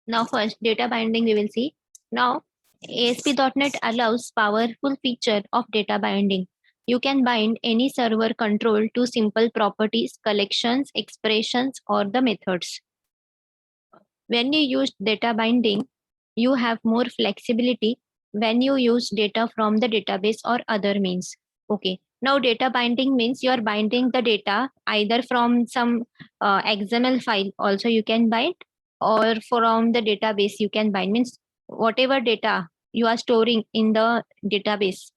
Now first data binding we will see. Now ASP.NET allows powerful feature of data binding. You can bind any server control to simple properties, collections, expressions, or the methods. When you use data binding, you have more flexibility when you use data from the database or other means. Okay. Now data binding means you are binding the data either from some XML file also you can bind, or from the database you can bind, means whatever data you are storing in the database.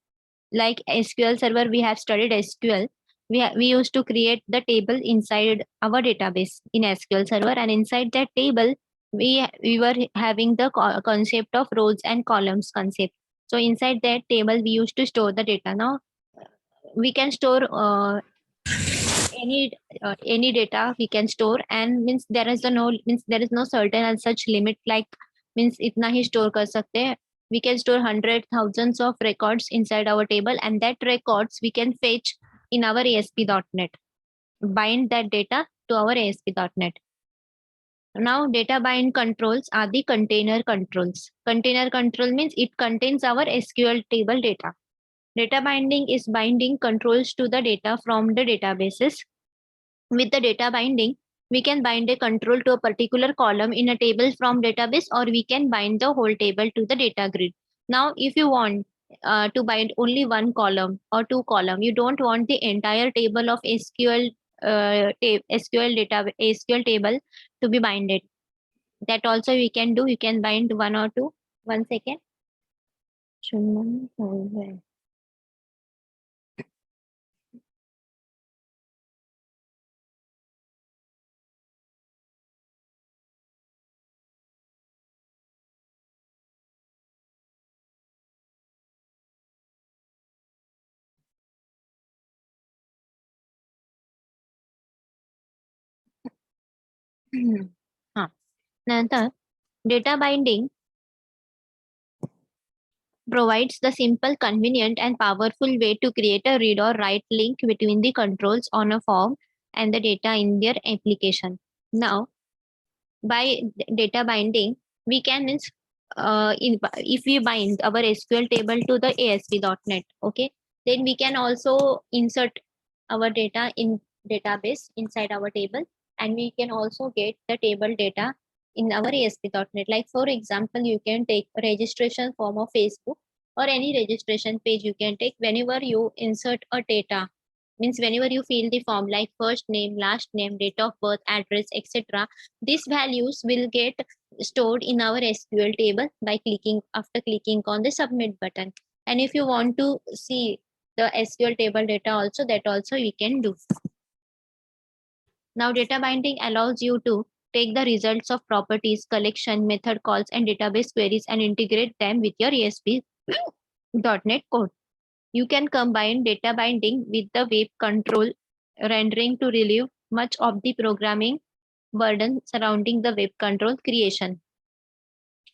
Like SQL server, we have studied SQL. We used to create the table inside our database in SQL server, and inside that table we were having the concept of rows and columns concept. So inside that table we used to store the data. Now we can store any data we can store, and means there is no certain and such limit, like means itna hi store kar sakte hain. We can store hundred thousands of records inside our table, and that records we can fetch in our ASP.NET, bind that data to our ASP.NET. Now data bind controls are the container controls. Container control means it contains our SQL table data. Data binding is binding controls to the data from the databases. With the data binding, we can bind a control to a particular column in a table from database, or we can bind the whole table to the data grid. Now, if you want to bind only one column or two column, you don't want the entire table of SQL table to be binded. That also we can do. You can bind one or two. 1 second. नंतर data binding provides the simple, convenient, and powerful way to create a read or write link between the controls on a form and the data in their application. Now, by data binding, we can if we bind our SQL table to the ASP.NET, okay, then we can also insert our data in database inside our table, and we can also get the table data in our ASP.NET. Like for example, you can take a registration form of Facebook or any registration page you can take. Whenever you insert a data, means whenever you fill the form like first name, last name, date of birth, address, etc., these values will get stored in our SQL table by clicking on the submit button. And if you want to see the SQL table data also, that also we can do. Now data binding allows you to take the results of properties, collection, method calls, and database queries and integrate them with your ASP.NET code. You can combine data binding with the web control rendering to relieve much of the programming burden surrounding the web control creation.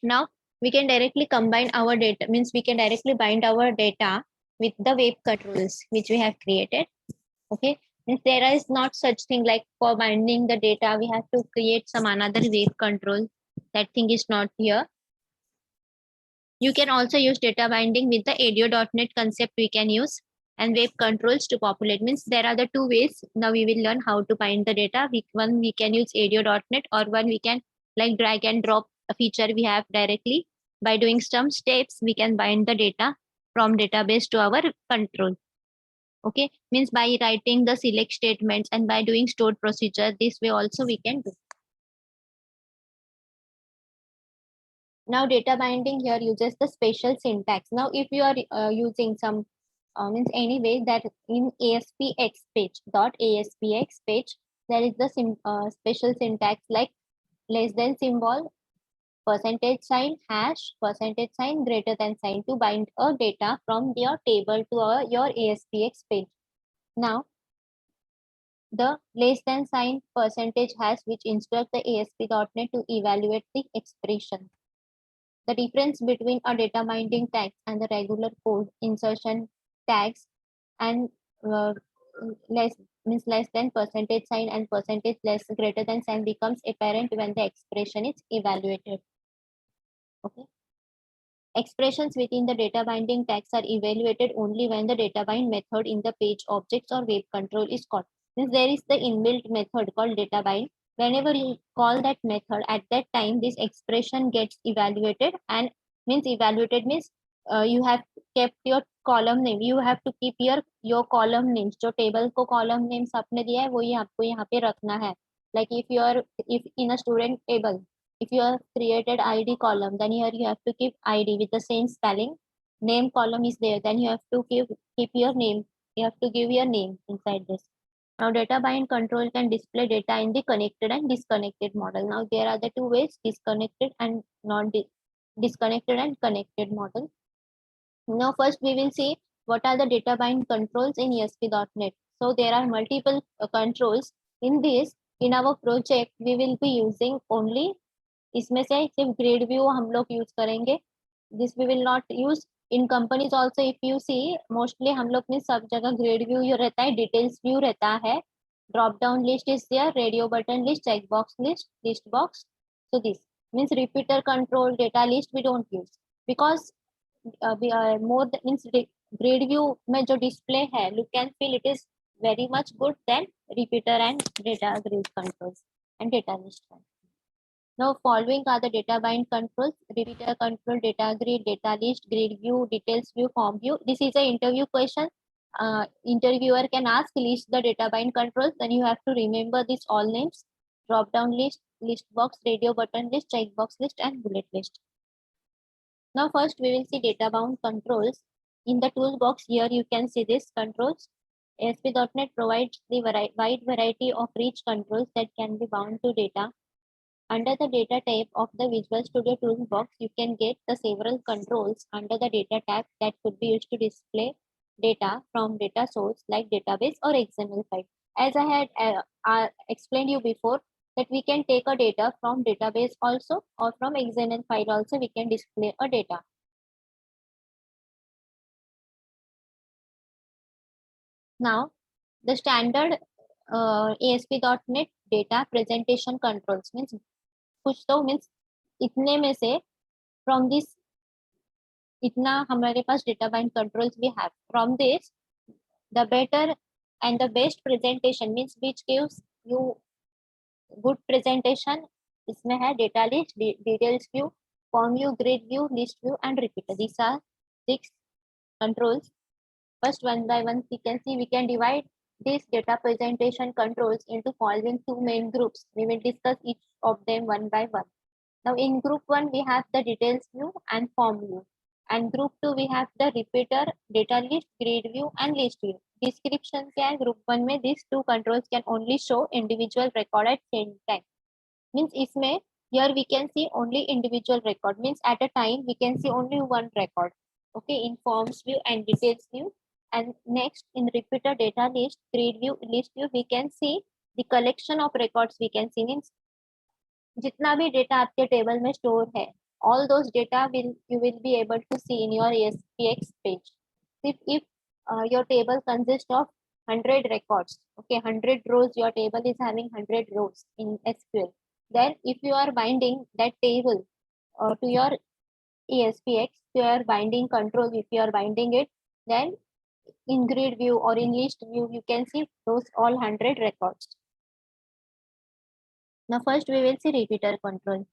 Now we can directly combine our data, means we can directly bind our data with the web controls which we have created. Okay, means there is not such thing like for binding the data we have to create some another web control. That thing is not here. You can also use data binding with the ADO.NET concept we can use, and web controls to populate. Means there are the two ways. Now we will learn how to bind the data. One we can use ADO.NET, or one we can like drag and drop a feature we have directly. By doing some steps, we can bind the data from database to our control. Okay, means by writing the select statements and by doing stored procedure, this way also we can do. Now data binding here uses the special syntax. Now if you are using some means anyway that in ASPX page .aspx page, there is the special syntax like less than symbol, percentage sign, hash, percentage sign, greater than sign to bind a data from your table to your ASPX page. Now the less than sign, percentage hash, which instruct the ASP.NET to evaluate the expression. The difference between a data binding tag and the regular code insertion tags and less than, percentage sign, and percentage less greater than sign becomes apparent when the expression is evaluated. Okay. Expressions within the data binding tags are evaluated only when the data bind method in the page objects or web control is called. Since there is the inbuilt method called data bind, whenever you call that method, at that time this expression gets evaluated, and means evaluated means you have kept your column name. You have to keep your column names. जो table को column names आपने दिया है वही आपको यहाँ पे रखना है. Like if in a student table, if you have created id column, then here you have to keep id with the same spelling. Name column is there, then you have to keep your name. You have to give your name inside this. Now data bind control can display data in the connected and disconnected model. Now there are the two ways, disconnected and non disconnected and connected model. Now first we will see what are the data bind controls in ASP.NET. So there are multiple controls. In this, in our project, we will be using only, इसमें से सिर्फ grade view हम लोग use करेंगे. This we will not use in companies also. If you see mostly हम लोग में सब जगह ग्रेड व्यू रहता है, डिटेल्स व्यू रहता है, drop down list is there, radio button list, check box list, list box. So this means repeater control, data list we don't use because we are more means grade view में जो display है, look and feel, it is very much good than repeater and data grid controls and data list controls. Now following are the data bind controls: repeater control, data grid, data list, grid view, details view, form view. This is an interview question. Interviewer can ask list the data bind controls, then you have to remember these all names: drop down list, list box, radio button list, checkbox list, and bullet list. Now first we will see data bound controls. In the toolbox here you can see this controls. ASP.NET provides the wide variety of rich controls that can be bound to data. Under the data tab of the Visual Studio toolbox, you can get the several controls under the data tab that could be used to display data from data source like database or XML file. As I had explained you before, that we can take a data from database also, or from XML file also we can display a data. Now, the standard ASP.NET data presentation controls means कुछ तो means इतने में से from this इतना हमारे पास data bind controls we have. From this, the better and the best presentation means which gives you good presentation, इसमें है data list, details view, form view, grid view, list view, and repeater. These are 6 controls. First, one by one we can see, we can divide these data presentation controls into following 2 main groups. We will discuss each of them one by one. Now in group 1 we have the details view and form view, and group 2 we have the repeater, data list, grid view, and list view. Description क्या है, group 1 में these 2 controls can only show individual record at same time. Means इसमें here we can see only individual record, means at a time we can see only one record. Okay, in forms view and details view. And next in repeater, data list, grid view, list view, we can see the collection of records. We can see means जितना भी data आपके table में store है, all those data you will be able to see in your ASPX page. If your table consists of 100 records, okay, 100 rows, your table is having 100 rows in SQL. Then if you are binding that table to your ASPX, to your binding control, if you are binding it, then in grid view or in list view, you can see those all 100 records. Now first we will see repeater control.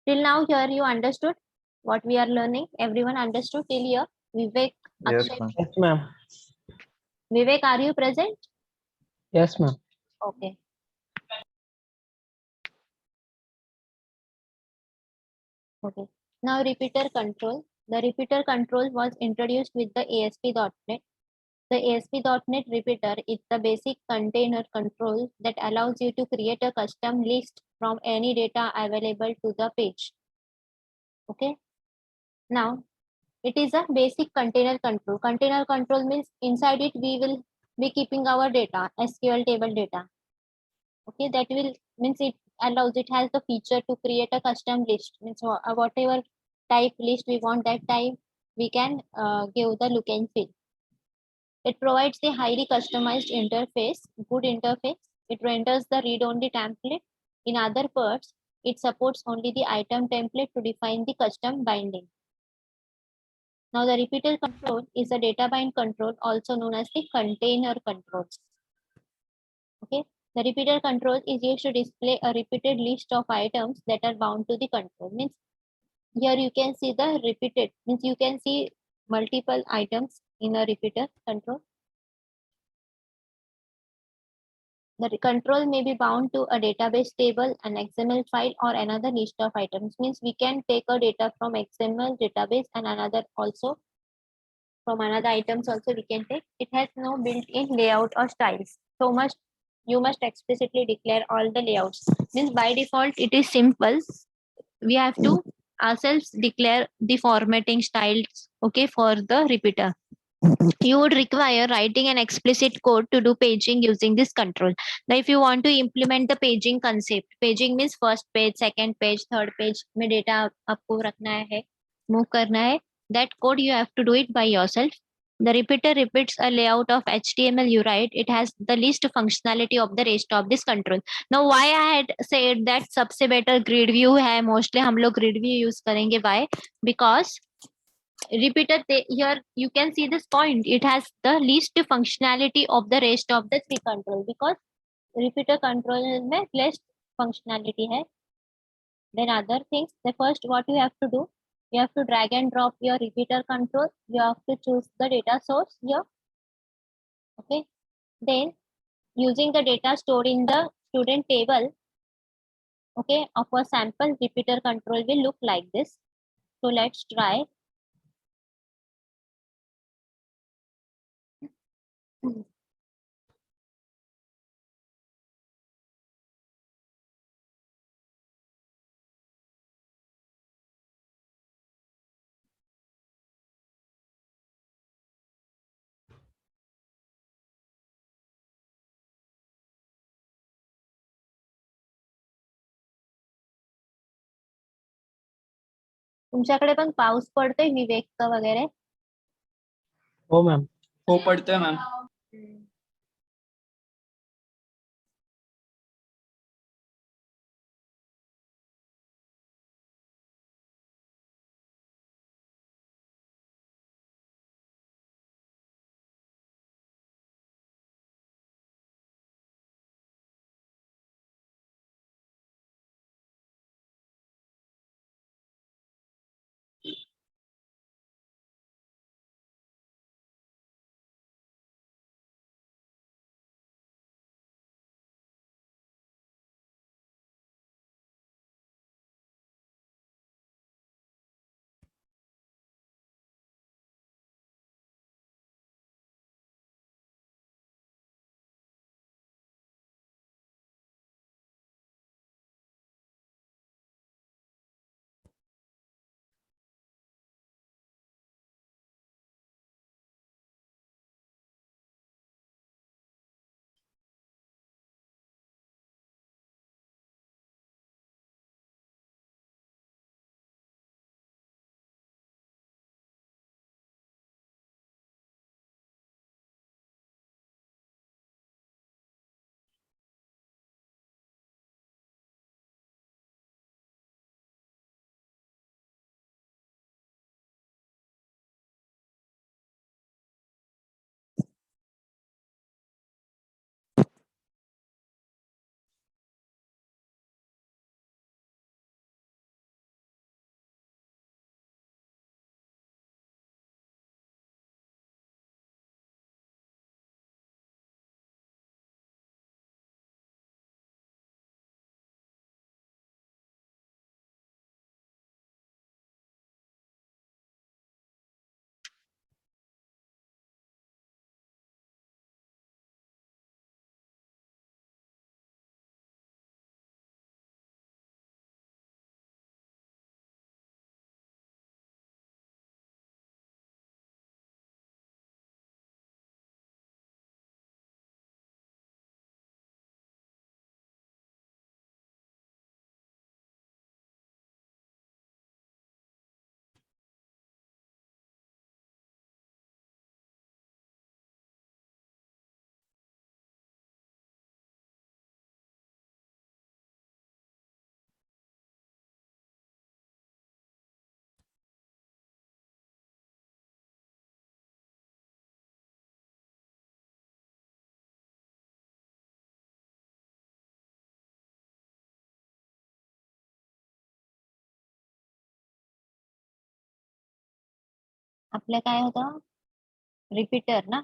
Till now here you understood what we are learning? Everyone understood till here? Vivek, Yes, Akshay. ma'am. Yes, ma'am. Vivek, are you present? Yes, ma'am. Okay. Okay. Now repeater control. The repeater control was introduced with the ASP.NET. The ASP.NET repeater is the basic container control that allows you to create a custom list from any data available to the page. Okay. Now, it is a basic container control. Container control means inside it we will be keeping our data, SQL table data. Okay, that will means it allows, it has the feature to create a custom list. Means whatever type list we want, that type we can give the look and feel. It provides the highly customized interface, good interface. It renders the read-only template. In other words, It supports only the item template to define the custom binding. Now the repeater control is a data bind control, also known as the container controls. Okay, the repeater control is used to display a repeated list of items that are bound to the control. Means here you can see the repeated, means you can see multiple items in a repeater control. The control may be bound to a database table, an XML file, or another list of items. Means we can take a data from XML database and another also from another items also we can take. It has no built-in layout or styles. So you must explicitly declare all the layouts. Means by default it is simple. We have to ourselves declare the formatting styles, okay, for the repeater. You would require writing an explicit code to do paging using this control. Now if you want to implement the paging concept, paging means first page, second page, third page में data आपको रखना है, move करना है, that code you have to do it by yourself. The repeater repeats a layout of HTML you write. It has the least functionality of the rest of this control. Now why I had said that सबसे better grid view है, mostly हम लोग grid view use करेंगे. Why? Because repeater here you can see this point, it has the least functionality of the rest of the three control, because repeater control में least functionality है. Then other things, the first what you have to do, you have to drag and drop your repeater control, you have to choose the data source here. Okay, then using the data stored in the student table, okay, of a sample repeater control will look like this. So let's try. तुमच्याकडे पण पाऊस पडतोय विवेकचा वगैरे? हो ma'am. हो पडतोय ma'am. आपलं काय होतं, रिपीटर ना.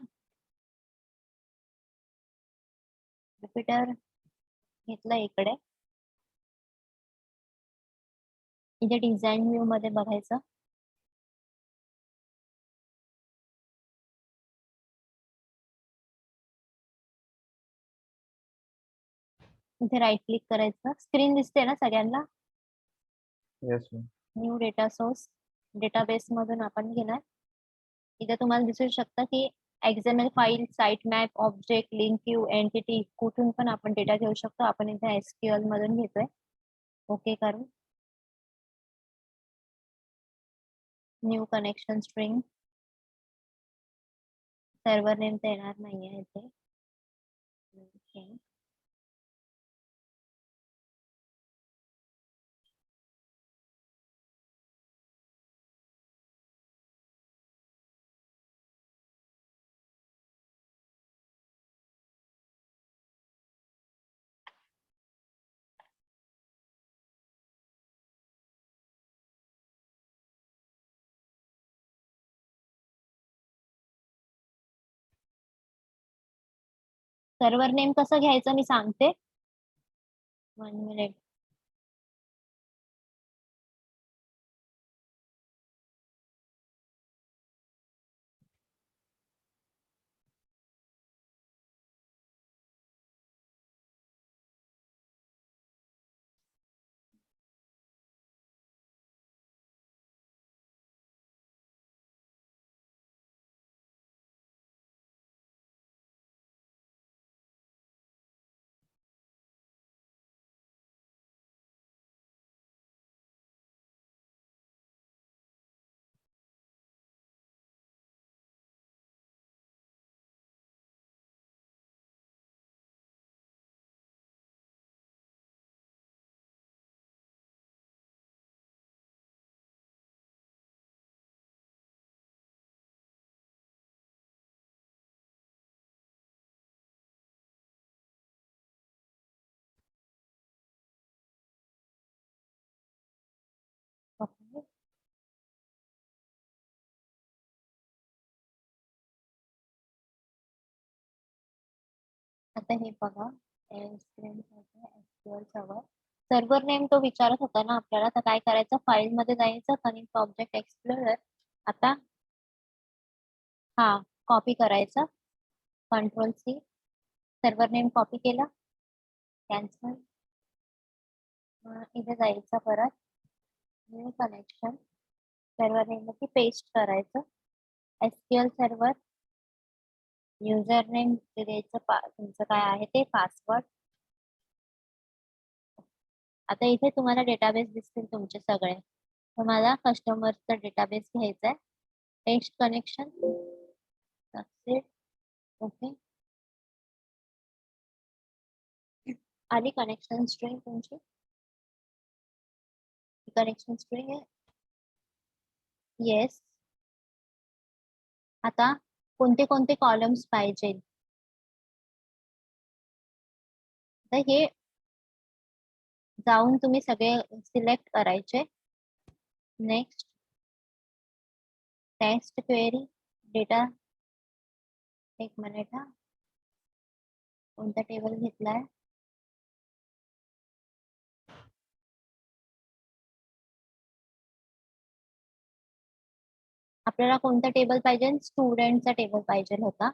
रिपीटर घेतलं इकडे. इथे डिझाईन व्ह्यू मध्ये बघायचं. इथे राईट क्लिक करायचं. स्क्रीन दिसते ना सगळ्यांना. Yes ma'am. New data source, database मधून आपण घेणार. इथे तुम्हाला दिसू शकतं की XML file, site map, object, link Q, entity, कुठून पण आपण डेटा घेऊ शकतो. आपण इथे SQL मधून घेतोय. ओके करू. New connection string. Server name तर येणार नाहीये इथे. Okay. सर्व्हर नेम कसं घ्यायचं मी सांगते. 1 मिनिट. Okay. आता हे बघा. SQL server. सर्व्हर नेम तो विचारत होता ना आपल्याला. तर काय करायचं, फाईल मध्ये जायचं, कनेक्ट ऑब्जेक्ट एक्सप्लोरर. आता हा कॉपी करायचा. Ctrl+C. सर्व्हर नेम कॉपी केला. कॅन्सल. इथे जायचं परत. New connection. सर्व्हर नेम मध्ये पेस्ट करायचं. SQL server. युजर नेम द्यायचं, तुमचं काय आहे ते, पासवर्ड. आता इथे तुम्हाला डेटाबेस दिसतील तुमचे सगळे. तुम्हाला कस्टमरचा डेटाबेस घ्यायचा आहे. Text connection. ओके. आली कनेक्शन स्ट्रिंग तुमची. कनेक्शन स्ट्रिंग आहे. येस. आता कोणते कोणते कॉलम्स पाहिजे, तर हे जाऊन तुम्ही सगळे सिलेक्ट करायचे. नेक्स्ट. Text query data. एक मिनिट हा. कोणता टेबल घेतलाय. आपल्याला कोणता टेबल पाहिजे, स्टुडंटचा टेबल पाहिजे होता,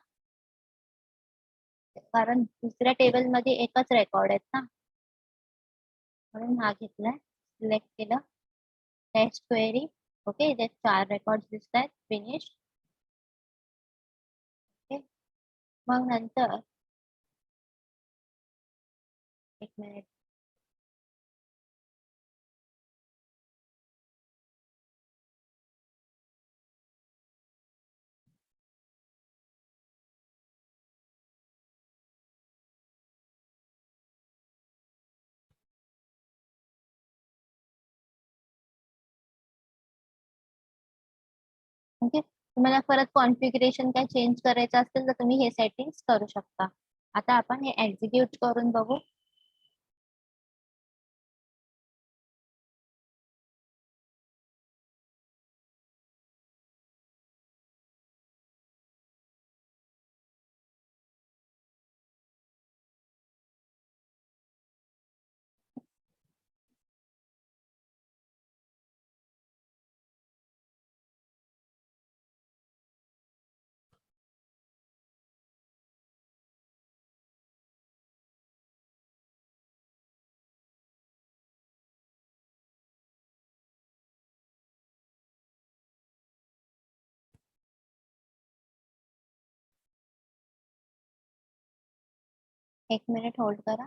कारण दुसऱ्या टेबल मध्ये एकच रेकॉर्ड आहेत ना, म्हणून हा घेतलाय. सिलेक्ट केलं. Text query. ओके. इथे 4 रेकॉर्ड दिसत आहेत. फिनिश. ओके. मग नंतर एक मिनिट. ओके. तुम्हाला परत कॉन्फिगरेशन काय चेंज करायचं असेल तर तुम्ही हे सेटिंग्स करू शकता. आता आपण हे एक्झिक्यूट करून बघू. एक मिनिट होल्ड करा.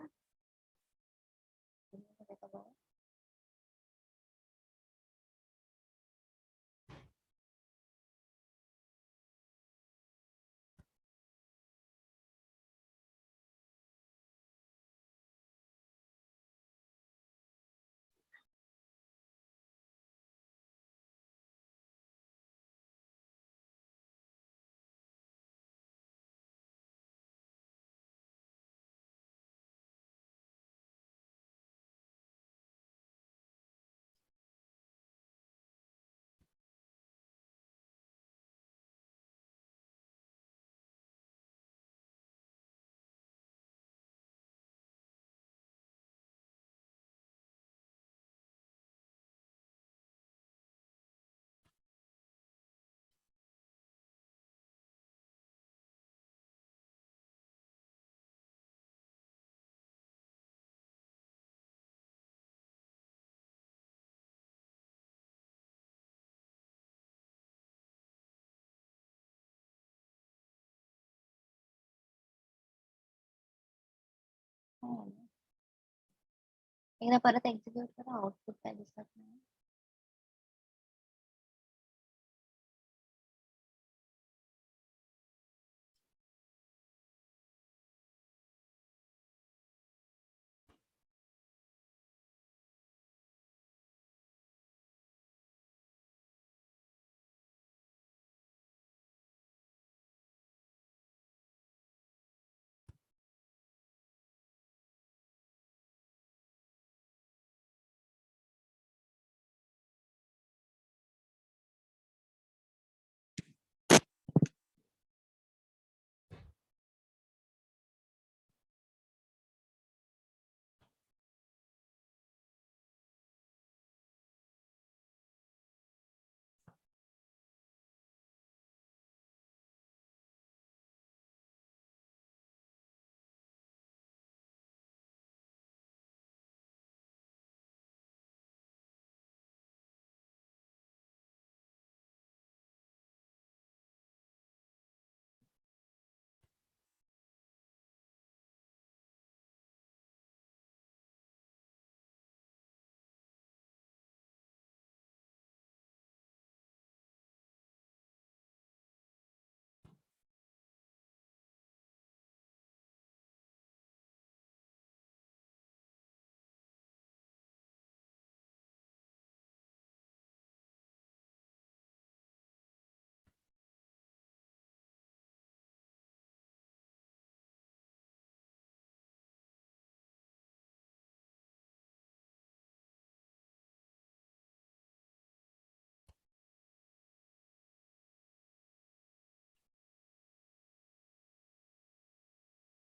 एकदा परत एक्झिक्यूट करा. आउटपुट काय दिसत नाही.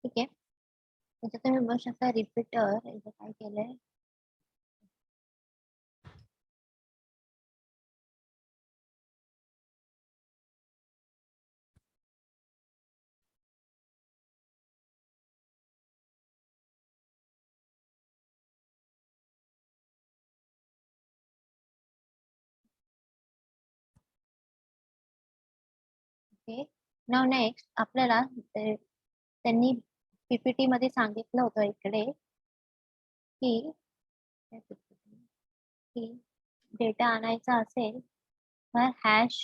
ठीक आहे. त्याच्यात तुम्ही बघू शकता रिपीटर इथं काय केलंय. ओके. नाव नेक्स्ट आपल्याला त्यांनी पीपीटी मध्ये सांगितलं होतं इकडे की डेटा आणायचा असेल तर हॅश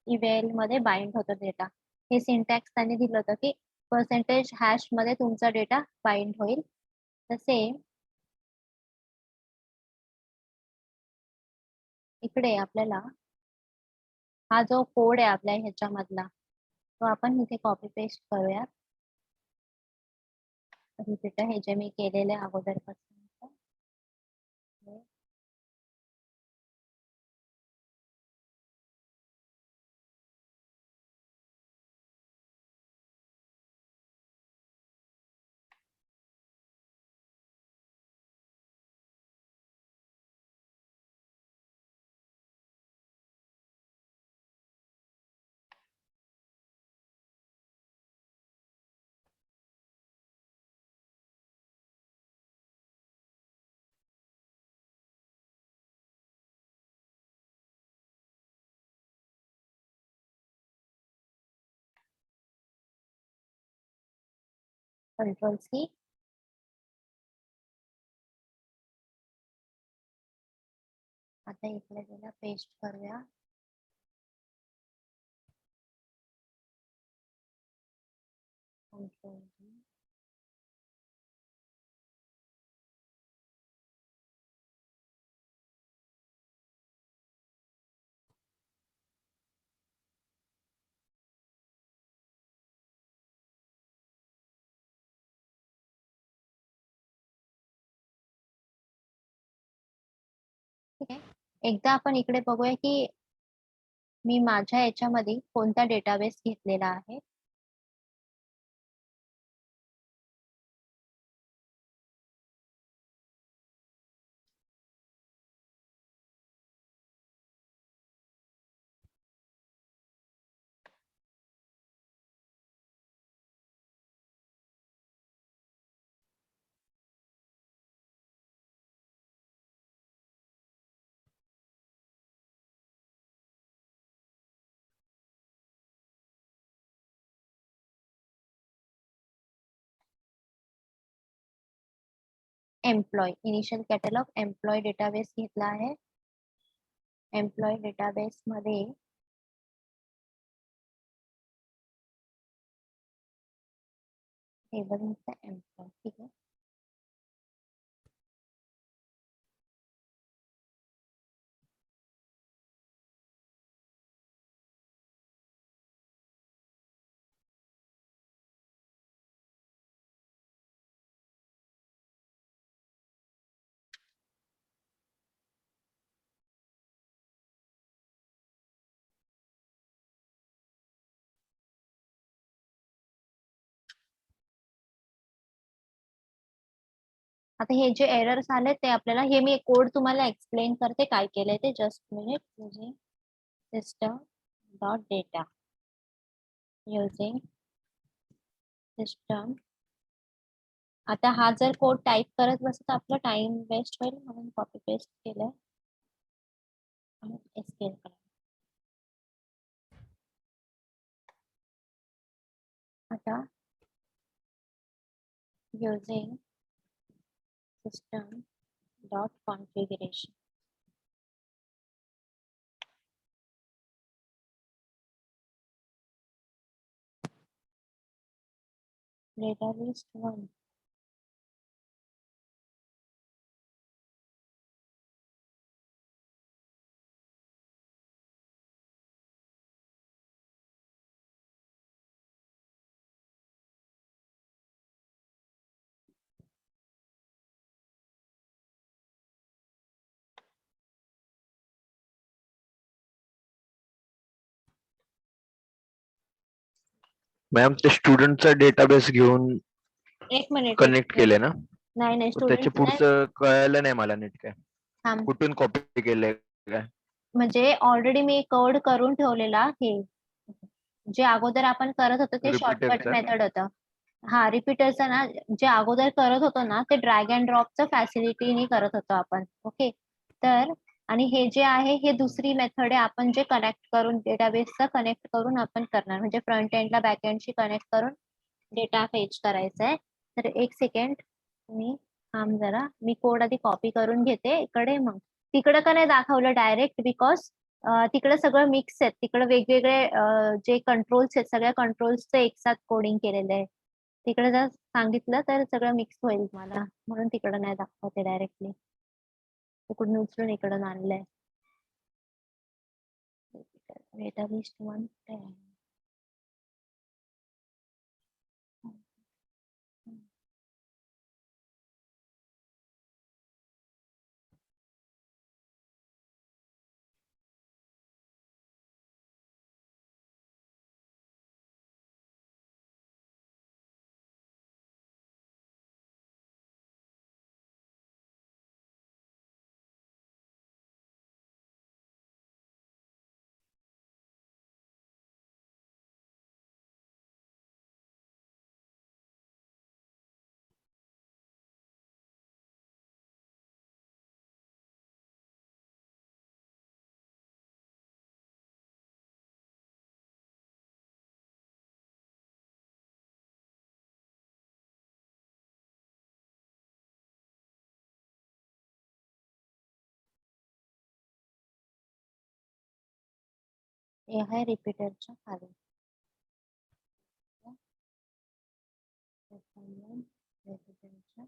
इवेल मध्ये बाइंड होतो डेटा. हे सिंटॅक्स त्यांनी दिलं होतं की पर्सेंटेज हॅश मध्ये तुमचा डेटा बाइंड होईल. तसे इकडे आपल्याला हा जो कोड आहे आपल्या ह्याच्यामधला तो आपण इथे कॉपी पेस्ट करूया. रिपीटर हे जे मी केलेले अगोदरपासून. कंट्रोल सी आता इकडे त्याला पेस्ट करूया. Control V. ठीक आहे. एकदा आपण इकडे बघूया की मी माझ्या याच्यामध्ये कोणता डेटाबेस घेतलेला आहे. Employ initial catalog employ database घेतला आहे. एम्प्लॉय डेटाबेस मध्ये टेबल एम्प्लॉय. ठीक आहे. आता हे जे एरर्स आले ते आपल्याला हे मी कोड तुम्हाला एक्सप्लेन करते काय केलंय ते. Just minute. Using system dot data using system. आता हा जर कोड टाईप करत बसत तर आपला टाइम वेस्ट होईल म्हणून कॉपी पेस्ट केलंय आणि एस्केप करा. आता using system dot configuration. Database 1. Ma'am ते स्टुडंटचा डेटाबेस घेऊन एक मिनिट कनेक्ट केले ना? नाही नाही त्याचे स्टुडंट नाही. पुढचं कळायला नाही मला नीट काय. थांब. कुठून कॉपी केलंय काय? म्हणजे ऑलरेडी मी कोड करून ठेवलेला हे जे अगोदर आपण करत होतो ते शॉर्टकट रिपीटरचा? मेथड होतं. हा रिपीटरचं ना जे अगोदर करत होतो ना ते ड्रॅग अँड ड्रॉपचं फॅसिलिटीनी करत होतो आपण. ओके. तर आणि हे जे आहे हे दुसरी मेथड आहे. आपण जे कनेक्ट करून डेटाबेसचं कनेक्ट करून आपण करणार म्हणजे फ्रंट एंडला बॅक एंडशी कनेक्ट करून डेटा फेच करायचा आहे. तर एक सेकंड मी थांब जरा. मी कोड आधी कॉपी करून घेते इकडे. मग तिकडं का नाही दाखवलं डायरेक्ट बिकॉज तिकडे सगळं मिक्स आहे. तिकडे वेगवेगळे जे कंट्रोल्स आहेत सगळ्या कंट्रोल्सचं एकसाथ कोडिंग केलेलं आहे. तिकडे जर सांगितलं तर सगळं मिक्स होईल मला म्हणून तिकडे नाही दाखवते डायरेक्टली. तिकडून उचलून इकडून आणलंय. Data list 1. हे आहे रिपीटरच्या खाली रिपीटरच्या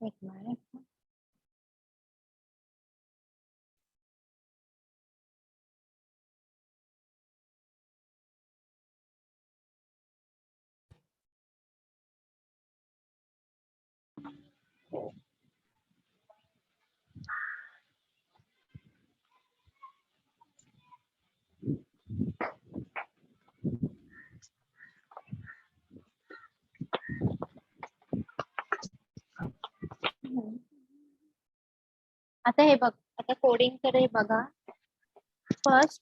एक मिनिट आता हे बघ, आता कोडिंग कडे बघा. फर्स्ट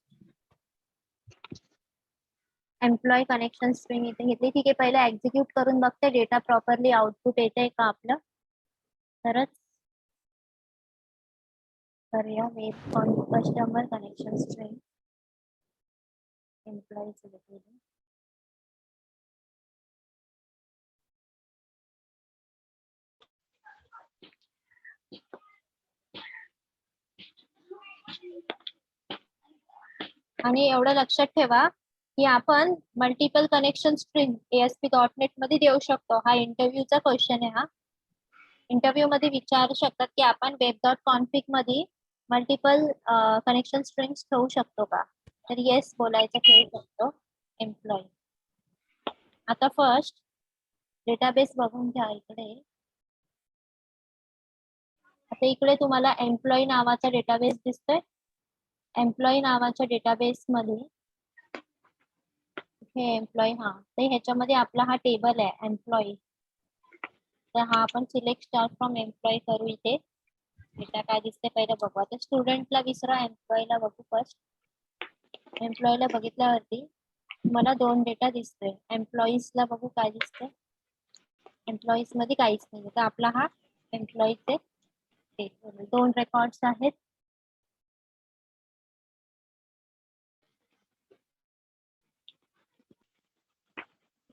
एम्प्लॉय कनेक्शन स्ट्रिंग इथे घेतली. ठीक आहे, पहिले एक्झिक्यूट करून बघते डेटा प्रॉपरली आउटपुट येते का आपलं, तरच करूया. Web customer connection string employ select केली. आणि एवढं लक्षात ठेवा की आपण मल्टिपल कनेक्शन स्ट्रिंग ASP.NET मध्ये देऊ शकतो. हा इंटरव्ह्यूचा क्वेश्चन आहे. हा इंटरव्ह्यू मध्ये विचारू शकतात की आपण web.config मध्ये मल्टिपल कनेक्शन स्ट्रिंग्स ठेवू शकतो का, तर येस बोलायचं, ठेवू शकतो. एम्प्लॉय. आता फर्स्ट डेटाबेस बघून घ्या इकडे. आता इकडे तुम्हाला एम्प्लॉय नावाचा डेटाबेस दिसतोय. एम्प्लॉय नावाच्या डेटाबेस मध्ये हे एम्प्लॉय, हा तर ह्याच्यामध्ये आपला हा टेबल आहे एम्प्लॉय. तर हा आपण सिलेक्ट स्टार फ्रॉम एम्प्लॉय करू. इथे डेटा काय दिसते पहिलं बघू. आता स्टुडंटला विसरा, एम्प्लॉयला बघू. फर्स्ट एम्प्लॉयला बघितल्यावरती मला दोन डेटा दिसतोय. एम्प्लॉईजला बघू काय दिसतंय. एम्प्लॉईज मध्ये काहीच नाही. तर आपला हा एम्प्लॉईचे दोन रेकॉर्ड्स आहेत.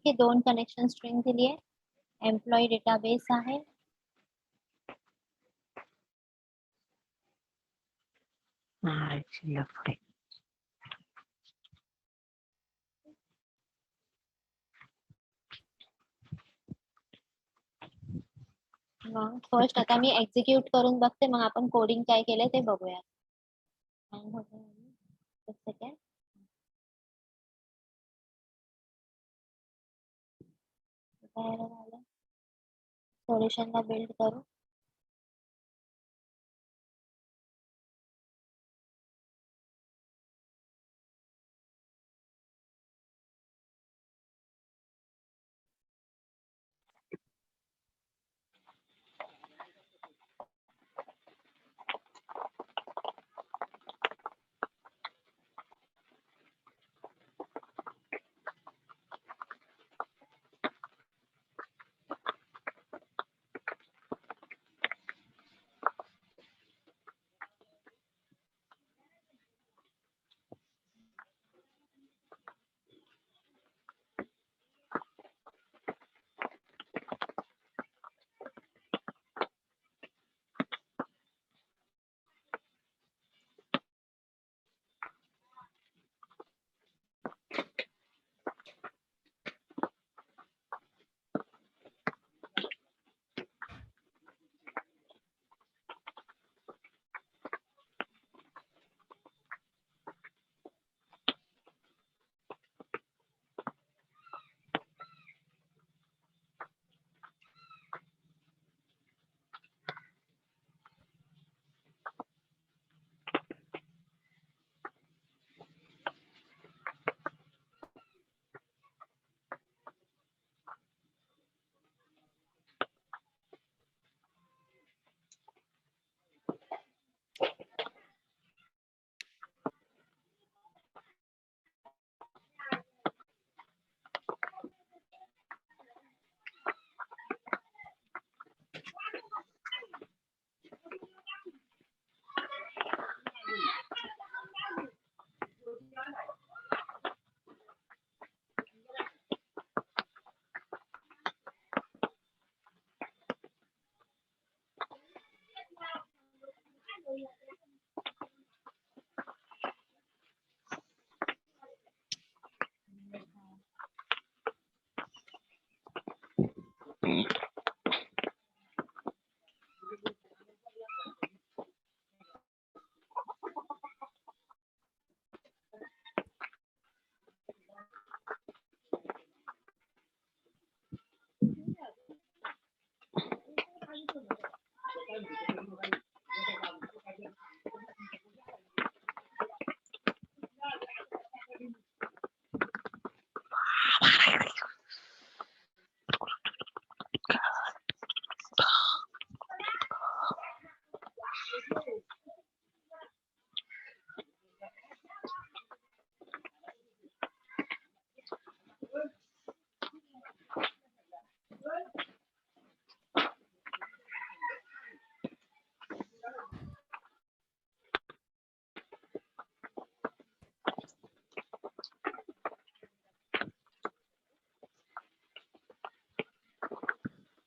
हे दोन कनेक्शन स्ट्रिंग दिली आहे. एम्प्लॉई डेटाबेस आहे. मग फर्स्ट आता मी एक्झिक्यूट करून बघते, मग आपण कोडिंग काय केलंय ते बघूया. एक सेकंड. सोल्युशनला बिल्ड करू.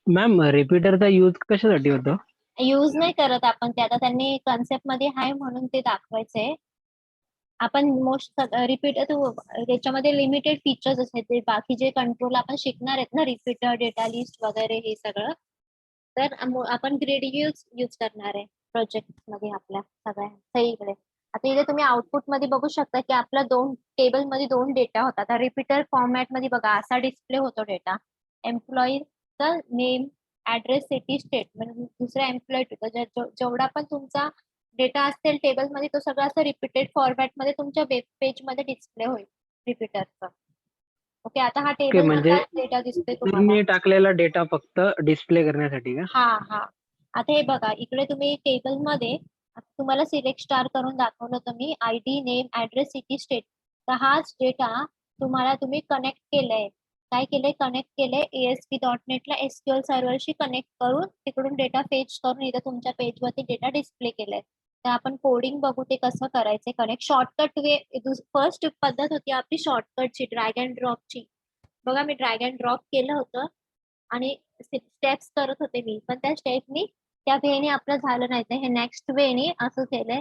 मॅम रिपीटरचा यूज कशासाठी होतो? यूज नाही करत आपण ते, आता त्यांनी कन्सेप्ट मध्ये आहे म्हणून ते दाखवायचंय. आपण मोस्ट रिपीट त्याच्यामध्ये लिमिटेड फीचर्स असतात, ते बाकी जे कंट्रोल आपण शिकणार आहेत ना, रिपीटर, डेटा लिस्ट वगैरे हे सगळं, तर आपण ग्रेड यूज करणार आहे प्रोजेक्ट मध्ये आपल्या सगळ्या सगळीकडे. आता इथे तुम्ही आउटपुट मध्ये बघू शकता की आपला टेबल मध्ये 2 डेटा होता. आता रिपीटर फॉर्मॅट मध्ये बघा असा डिस्प्ले होतो डेटा. एम्प्लॉईचा नेम, ऍड्रेस, सिटी, स्टेट, म्हणजे दुसरा एम्प्लॉई जेवढा पण तुमचा डेटा असेल टेबल मध्ये तो सगळा असं रिपीटेड फॉर्मॅट मध्ये तुमच्या वेब पेज मध्ये डिस्प्ले होईल रिपीटरचा. ओके, आता हा ओके, टेबल म्हणजे मधला डेटा दिसतोय तुम्हाला. मी टाकलेला डेटा फक्त डिस्प्ले करण्यासाठी का? हा हा. आता हे बघा इकडे तुम्ही टेबल मध्ये आता तुम्हाला सिलेक्ट स्टार करून दाखवलं तुम्ही ID, name, address, city, state. तर हाच डेटा तुम्हाला तुम्ही कनेक्ट केलंय, काय केलंय, कनेक्ट केलंय ASP.NET ला SQL सर्व्हरशी कनेक्ट करून तिकडून डेटा फेच करून इथं तुमच्या पेज वरती डेटा डिस्प्ले केलाय. तर आपण कोडिंग बघू ते कसं करायचंय कनेक्ट. शॉर्टकट वे फर्स्ट पद्धत होती आपली शॉर्टकटची, ड्रॅग अँड ड्रॉपची. बघा मी ड्रॅग अँड ड्रॉप केलं होतं आणि स्टेप्स करत होते मी, पण त्या स्टेपनी त्या वेने आपलं झालं नाही. तर हे नेक्स्ट वेने असं केलंय,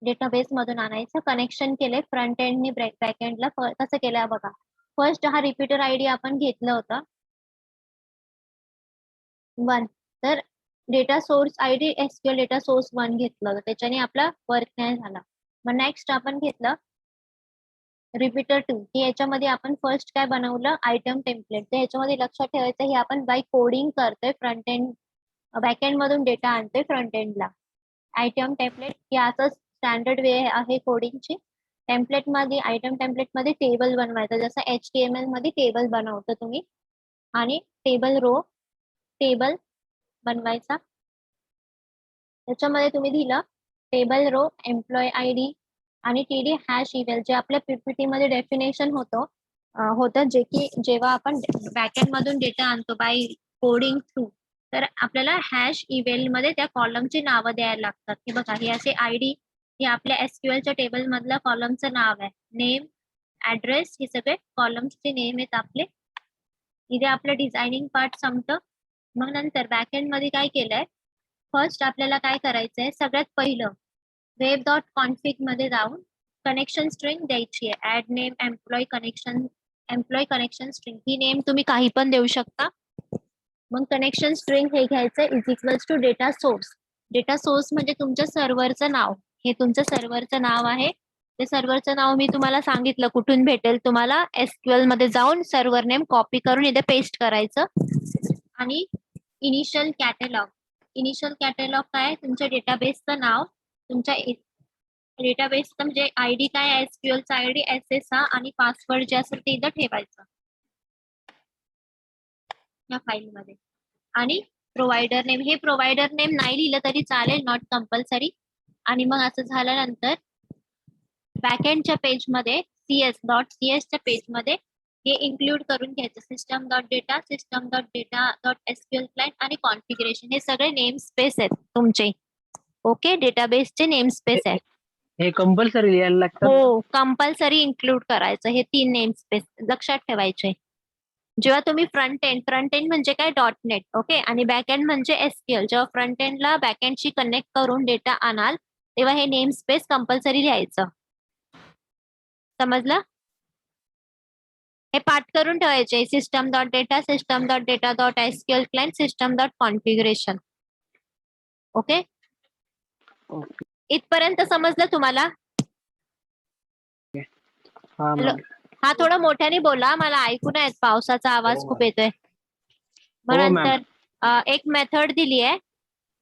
डेटाबेस मधून आणायचं, कनेक्शन केलंय फ्रंट एंडनी बॅक एंडला. कसं केलंय बघा. फर्स्ट हा रिपीटर आयडी आपण घेतलं होतं 1, तर data source ID SQL data source 1 घेतलं होतं, त्याच्याने आपला वर्क नाही झाला. मग नेक्स्ट आपण घेतलं रिपीटर 2, की याच्यामध्ये आपण फर्स्ट काय बनवलं, आयटम टेम्पलेट. तर याच्यामध्ये लक्षात ठेवायचं हे आपण बाय कोडिंग करतोय, फ्रंट एंड बॅक एंड मधून डेटा आणतोय फ्रंट एंडला. आयटम टेम्पलेट ही असं स्टँडर्ड वे आहे कोडिंगची. टेम्पलेट मध्ये, आयटम टेम्पलेट मध्ये टेबल बनवायचं, जसं HTML मध्ये टेबल बनवतो तुम्ही, आणि टेबल रो टेबल बनवायचा. त्याच्यामध्ये तुम्ही दिलं टेबल रो, एम्प्लॉय आयडी आणि TD हॅश इवेल, जे आपल्या PPT मध्ये डेफिनेशन होतं जे की जेव्हा आपण बॅकएंड मधून डेटा आणतो बाय कोडिंग थ्रू, तर आपल्याला हॅश इवेल मध्ये त्या कॉलमची नावं द्यायला लागतात. की बघा हे असे आयडी, हे आपल्या SQL टेबल मधल्या कॉलमचं नाव आहे, नेम, ऍड्रेस, हे सगळे कॉलम्सचे नेम आहेत आपले. इथे आपलं डिझायनिंग पार्ट संपतं. मग नंतर बॅकएंड मध्ये काय केलंय, फर्स्ट आपल्याला काय करायचंय, सगळ्यात पहिलं web.config मध्ये जाऊन कनेक्शन स्ट्रिंग द्यायची आहे. Add name employee connection string, ही नेम तुम्ही काही पण देऊ शकता. मग कनेक्शन स्ट्रिंग हे घ्यायचं is equals to data source. Data source म्हणजे तुमच्या सर्व्हरचं नाव, हे तुमचं सर्व्हरचं नाव आहे. ते सर्व्हरचं नाव मी तुम्हाला सांगितलं कुठून भेटेल, तुम्हाला SQL मध्ये जाऊन सर्व्हर नेम कॉपी करून इथे पेस्ट करायचं. आणि इनिशियल कॅटलॉग काय, तुमच्या डेटाबेसचं नाव, तुमच्या डेटाबेसचं म्हणजे आयडी काय, SQLचा आयडी SSA, आणि पासवर्ड जे असेल ते इथं ठेवायचं या फाईल मध्ये. आणि प्रोव्हायडर नेम, हे प्रोव्हायडर नेम नाही लिहिलं तरी चालेल, नॉट कंपल्सरी. आणि मग असं झाल्यानंतर बॅकएंडच्या पेज मध्ये CS.cs पेज मध्ये हे इन्क्लूड करून घ्यायचं, system.data क्लायंट आणि कॉन्फिगरेशन, हे सगळे नेम स्पेस आहेत तुमचे. ओके, डेटाबेसचे नेम स्पेस आहे. हे कंपल्सरी लिहायला लागतात? हो, कंपल्सरी इन्क्लूड करायचं हे 3 नेम स्पेस, लक्षात ठेवायचे. जेव्हा तुम्ही फ्रंट एंड म्हणजे काय, .NET, ओके, आणि बॅक एंड म्हणजे SQL. जेव्हा फ्रंट एंडला बॅक एंडशी कनेक्ट करून डेटा आणाल तेव्हा हे नेम स्पेस कंपल्सरी लिहायचं. समजलं? हे पाठ करून ठेवायचे, system.data SQL client, system.configuration. Okay, इथपर्यंत समजलं तुम्हाला? हा मॅम. हा, थोडं मोठ्याने बोला, मला ऐकू नाही येत, पावसाचा आवाज खूप येतोय. मग हो मॅम. नंतर एक मेथड दिली आहे,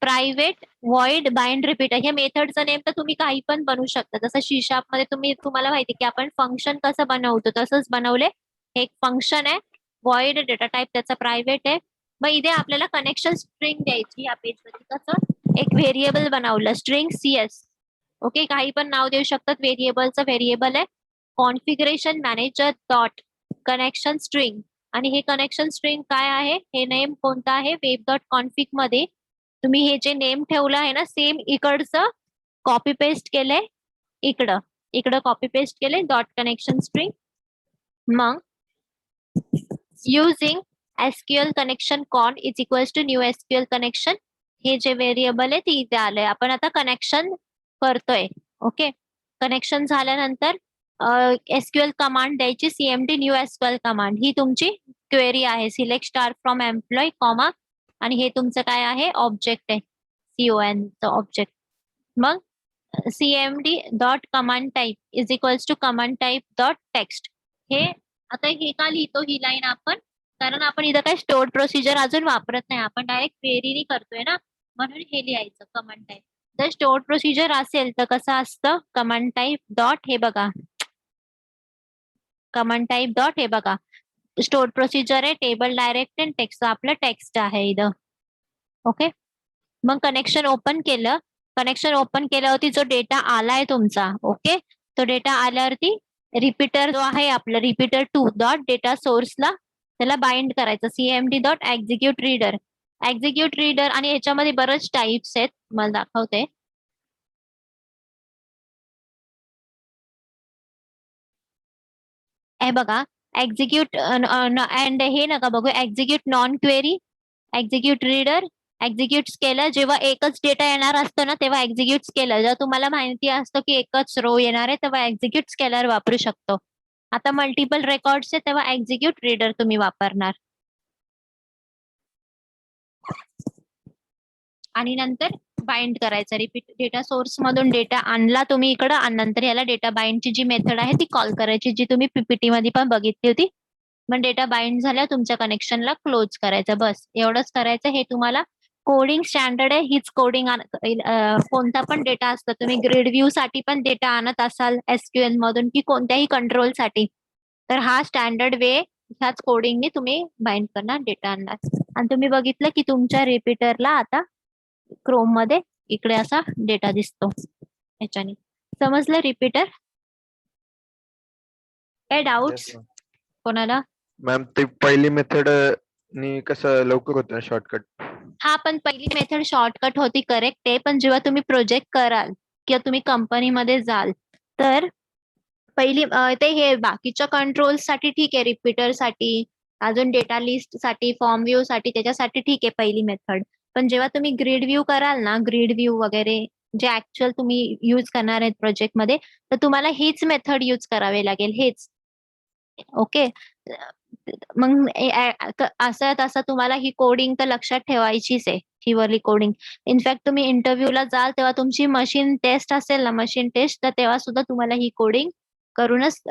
प्रायव्हेट व्हॉइड बाइंड रिपीटर. हे मेथडचं नेम तर तुम्ही काही पण बनवू शकता, जसं C# मध्ये तुम्हाला माहिती की आपण फंक्शन कसं बनवतो तसंच बनवले. एक फंक्शन आहे, व्हॉइड डेटा टाईप त्याचा प्रायव्हेट आहे. मग इथे आपल्याला कनेक्शन स्ट्रिंग द्यायची या पेजवरती. कसं, एक व्हेरिएबल बनवलं स्ट्रिंग CS. ओके, काही पण नाव देऊ शकतात, व्हेरिएबलचं व्हेरिएबल आहे configuration manager dot connection string. आणि हे कनेक्शन स्ट्रिंग काय आहे, हे नेम कोणतं आहे, web.config मध्ये तुम्ही हे जे नेम ठेवलं आहे ना, सेम इकडचं कॉपी पेस्ट केलंय, इकडं कॉपी पेस्ट केले डॉट कनेक्शन स्ट्रिंग. मग using SQL connection con is equals to new SQL connection. हे जे व्हेरिएबल आहे ते इथे आलंय. आपण आता कनेक्शन करतोय. ओके, कनेक्शन झाल्यानंतर SQL कमांड द्यायची, CMD न्यू SQL कमांड. ही तुमची क्वेरी आहे. Select star from employ comma आणि हे तुमचं काय आहे, ऑब्जेक्ट आहे, CON चं ऑब्जेक्ट. मग CMD dot command type is equals to command type dot text. हे आता हे का लिहितो ही लाईन आपण, कारण आपण इथं काय स्टोअर प्रोसिजर अजून वापरत नाही, आपण डायरेक्ट क्वेरी करतोय ना, म्हणून हे लिहायचं कमांड टाईप. जर स्टोअर प्रोसिजर असेल तर कसं असतं, कमांड टाईप डॉट, हे बघा कमांड टाईप डॉट, हे बघा स्टोअर प्रोसिजर आहे, टेबल डायरेक्ट आणि टेक्स्ट, आपलं टेक्स्ट आहे इथं. ओके, मग कनेक्शन ओपन केलं. कनेक्शन ओपन केल्यावरती जो डेटा आलाय तुमचा, ओके, तो डेटा आल्यावरती रिपीटर जो आहे आपलं, रिपीटर 2 डॉट डेटा सोर्सला त्याला बाइंड करायचं, CMD dot execute reader. Execute reader आणि ह्याच्यामध्ये बरेच टाइप्स आहेत, मला दाखवते. हे बघा, एक्झिक्यूट अँड हे नका बघू, execute non query, execute reader, execute scalar. जेव्हा एकच डेटा येणार असतो ना तेव्हा एक्झिक्यूट स्केलर. जर तुम्हाला माहिती असतं की एकच रो येणार आहे तेव्हा एक्झिक्यूट स्केलर वापरू शकतो. आता मल्टिपल रेकॉर्ड्स आहे तेव्हा एक्झिक्यूट रीडर तुम्ही वापरणार. आणि नंतर बाइंड करायचं, रिपीट डेटा सोर्स मधून डेटा आणला तुम्ही इकडं आणि नंतर याला डेटा बाइंडची जी मेथड आहे ती कॉल करायची, जी तुम्ही PPT मध्ये पण बघितली होती. मग डेटा बाइंड झाल्या तुमच्या कनेक्शनला क्लोज करायचं, बस एवढंच करायचं. हे तुम्हाला कोडिंग स्टँडर्ड आहे, हीच कोडिंग. कोणता पण डेटा असतो, तुम्ही ग्रिड व्ह्यू साठी पण डेटा आणत असाल SQL मधून की कोणत्याही कंट्रोल साठी, तर हा स्टँडर्ड वे, ह्याच कोडिंगने तुम्ही बाइंड करणार, डेटा आणणार. आणि तुम्ही बघितलं की तुमच्या रिपीटरला आता क्रोम मध्ये इकडे असा डेटा दिसतो याच्याने. समजलं रिपीटर? काय डाऊट्स कोणाला? मॅम ते पहिली मेथड नी कसं लवकर होतं शॉर्टकट? हा, पण पहिली मेथड शॉर्टकट होती, करेक्ट आहे. पण जेव्हा तुम्ही प्रोजेक्ट कराल किंवा तुम्ही कंपनीमध्ये जाल तर पहिली ते हे बाकीच्या कंट्रोल साठी ठीक आहे, रिपीटर साठी, अजून डेटा लिस्ट साठी, फॉर्म व्ह्यू साठी, त्याच्यासाठी ठीक आहे पहिली मेथड. पण जेव्हा तुम्ही ग्रिड व्ह्यू कराल ना, ग्रिड व्ह्यू वगैरे जे ऍक्च्युअल तुम्ही यूज करणार आहेत प्रोजेक्ट मध्ये, तर तुम्हाला हीच मेथड यूज करावी लागेल, हेच. ओके, मग असं तसं तुम्हाला ही कोडिंग तर लक्षात ठेवायचीच आहे, ही वाली कोडिंग. इनफॅक्ट तुम्ही इंटरव्ह्यूला जाल तेव्हा तुमची मशीन टेस्ट असेल ना, मशीन टेस्ट, तर तेव्हा सुद्धा तुम्हाला ही कोडिंग करूनच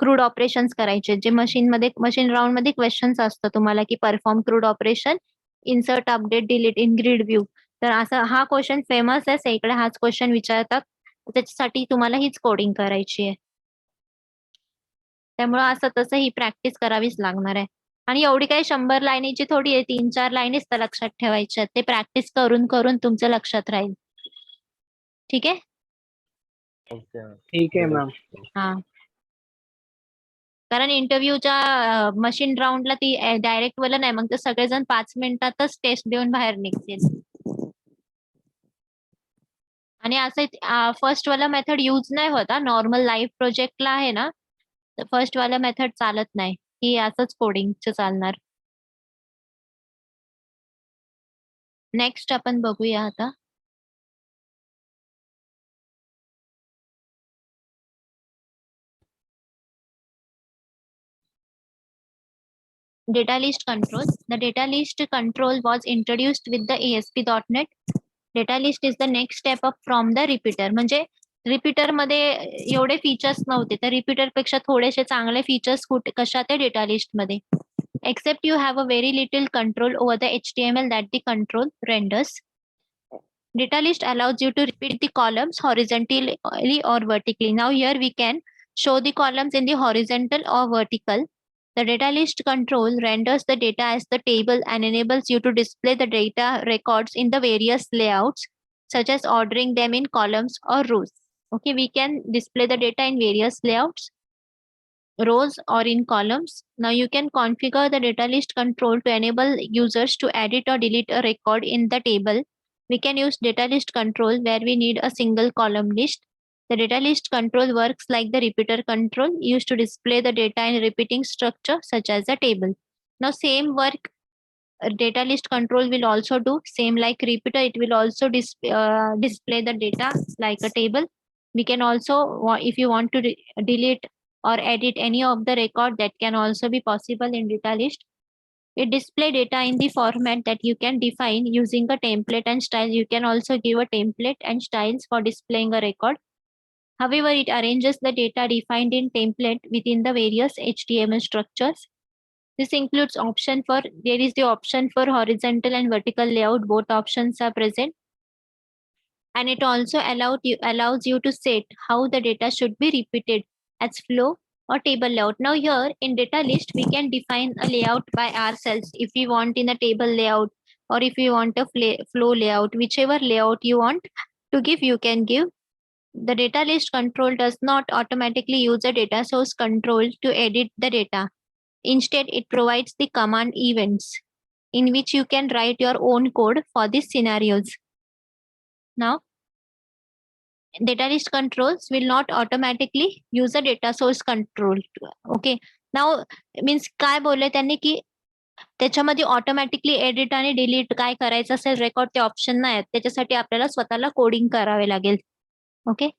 क्रूड ऑपरेशन्स करायचे. जे मशीन राऊंड मध्ये क्वेश्चन्स असतं तुम्हाला की perform CRUD operation, insert, update, delete in grid view. तर असा हा क्वेश्चन फेमस आहे, इकडे हाच क्वेश्चन विचारतात, त्याच्यासाठी तुम्हाला हीच कोडिंग करायची आहे. त्यामुळे असं तसं ही प्रॅक्टिस करावीच लागणार आहे. आणि एवढी काही 100 लाईनीची थोडी आहे, 3-4 लाईनीच तर लक्षात ठेवायच्या. ते प्रॅक्टिस करून करून तुमचं लक्षात राहील. ठीक आहे? ठीक आहे मॅम. हा, कारण इंटरव्ह्यूच्या मशीन राऊंडला ती डायरेक्ट वाला नाही, मग तर सगळेजण 5 मिनिटातच टेस्ट देऊन बाहेर निघतील. आणि असं फर्स्ट वाला मेथड यूज नाही होता, नॉर्मल लाईव्ह प्रोजेक्टला आहे ना, फर्स्ट वाला मेथड चालत नाही, ही असंच कोडिंगचं चालणार. नेक्स्ट आपण बघूया आता. Data list control. The data list control was introduced with the ASP.NET. Data list is the next step up from the repeater. म्हणजे रिपीटर मध्ये एवढे फीचर्स नव्हते, तर रिपीटर पेक्षा थोडेसे चांगले फीचर्स कशात आहे, डेटा लिस्ट मध्ये. Except you have a very little control over the HTML that the control renders. Data list allows you to repeat the columns horizontally or vertically. Now here we can show the columns in the horizontal or vertical. The data list control renders the data as the table and enables you to display the data records in the various layouts, such as ordering them in columns or rows. Okay, we can display the data in various layouts, rows or in columns. Now you can configure the data list control to enable users to edit or delete a record in the table. We can use data list control where we need a single column list. The data list control works like the repeater control used to display the data in repeating structure such as a table. Now same work data list control will also do, same like repeater. It will also display the data like a table. We can also, if you want to delete or edit any of the record, that can also be possible in data list. It display data in the format that you can define using a template and style. You can also give a template and styles for displaying a record. However, it arranges the data defined in template within the various HTML structures. This includes there is the option for horizontal and vertical layout. Both options are present. And it also allows you to set how the data should be repeated as flow or table layout. Now here in data list, we can define a layout by ourselves if we want in a table layout, or if you want a flow layout, whichever layout you want to give, you can give. The data list control does not automatically use a data source control to edit the data. Instead, it provides the command events in which you can write your own code for these scenarios. Now, data list controls will not automatically use a data source control. Okay. Now, means काय बोलले त्यांनी की त्याच्यामध्ये automatically edit आणि delete काय करायचं असेल record ते ऑप्शन नाही आहेत. त्याच्यासाठी आपल्याला स्वतःला कोडिंग करावे लागेल. Okay.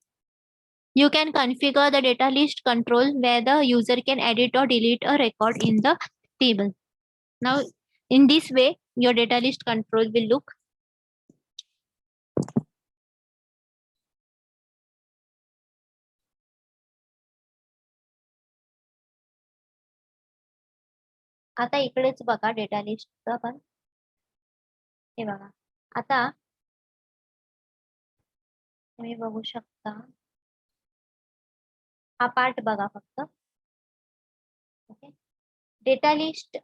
You can configure the data list control where the user can edit or delete a record in the table. Now, in this way, your data list control will look. आता इकडेच बघा data लिस्टचं पण हे बघा. आता तुम्ही बघू शकता हा पार्ट बघा फक्त. Okay. Data list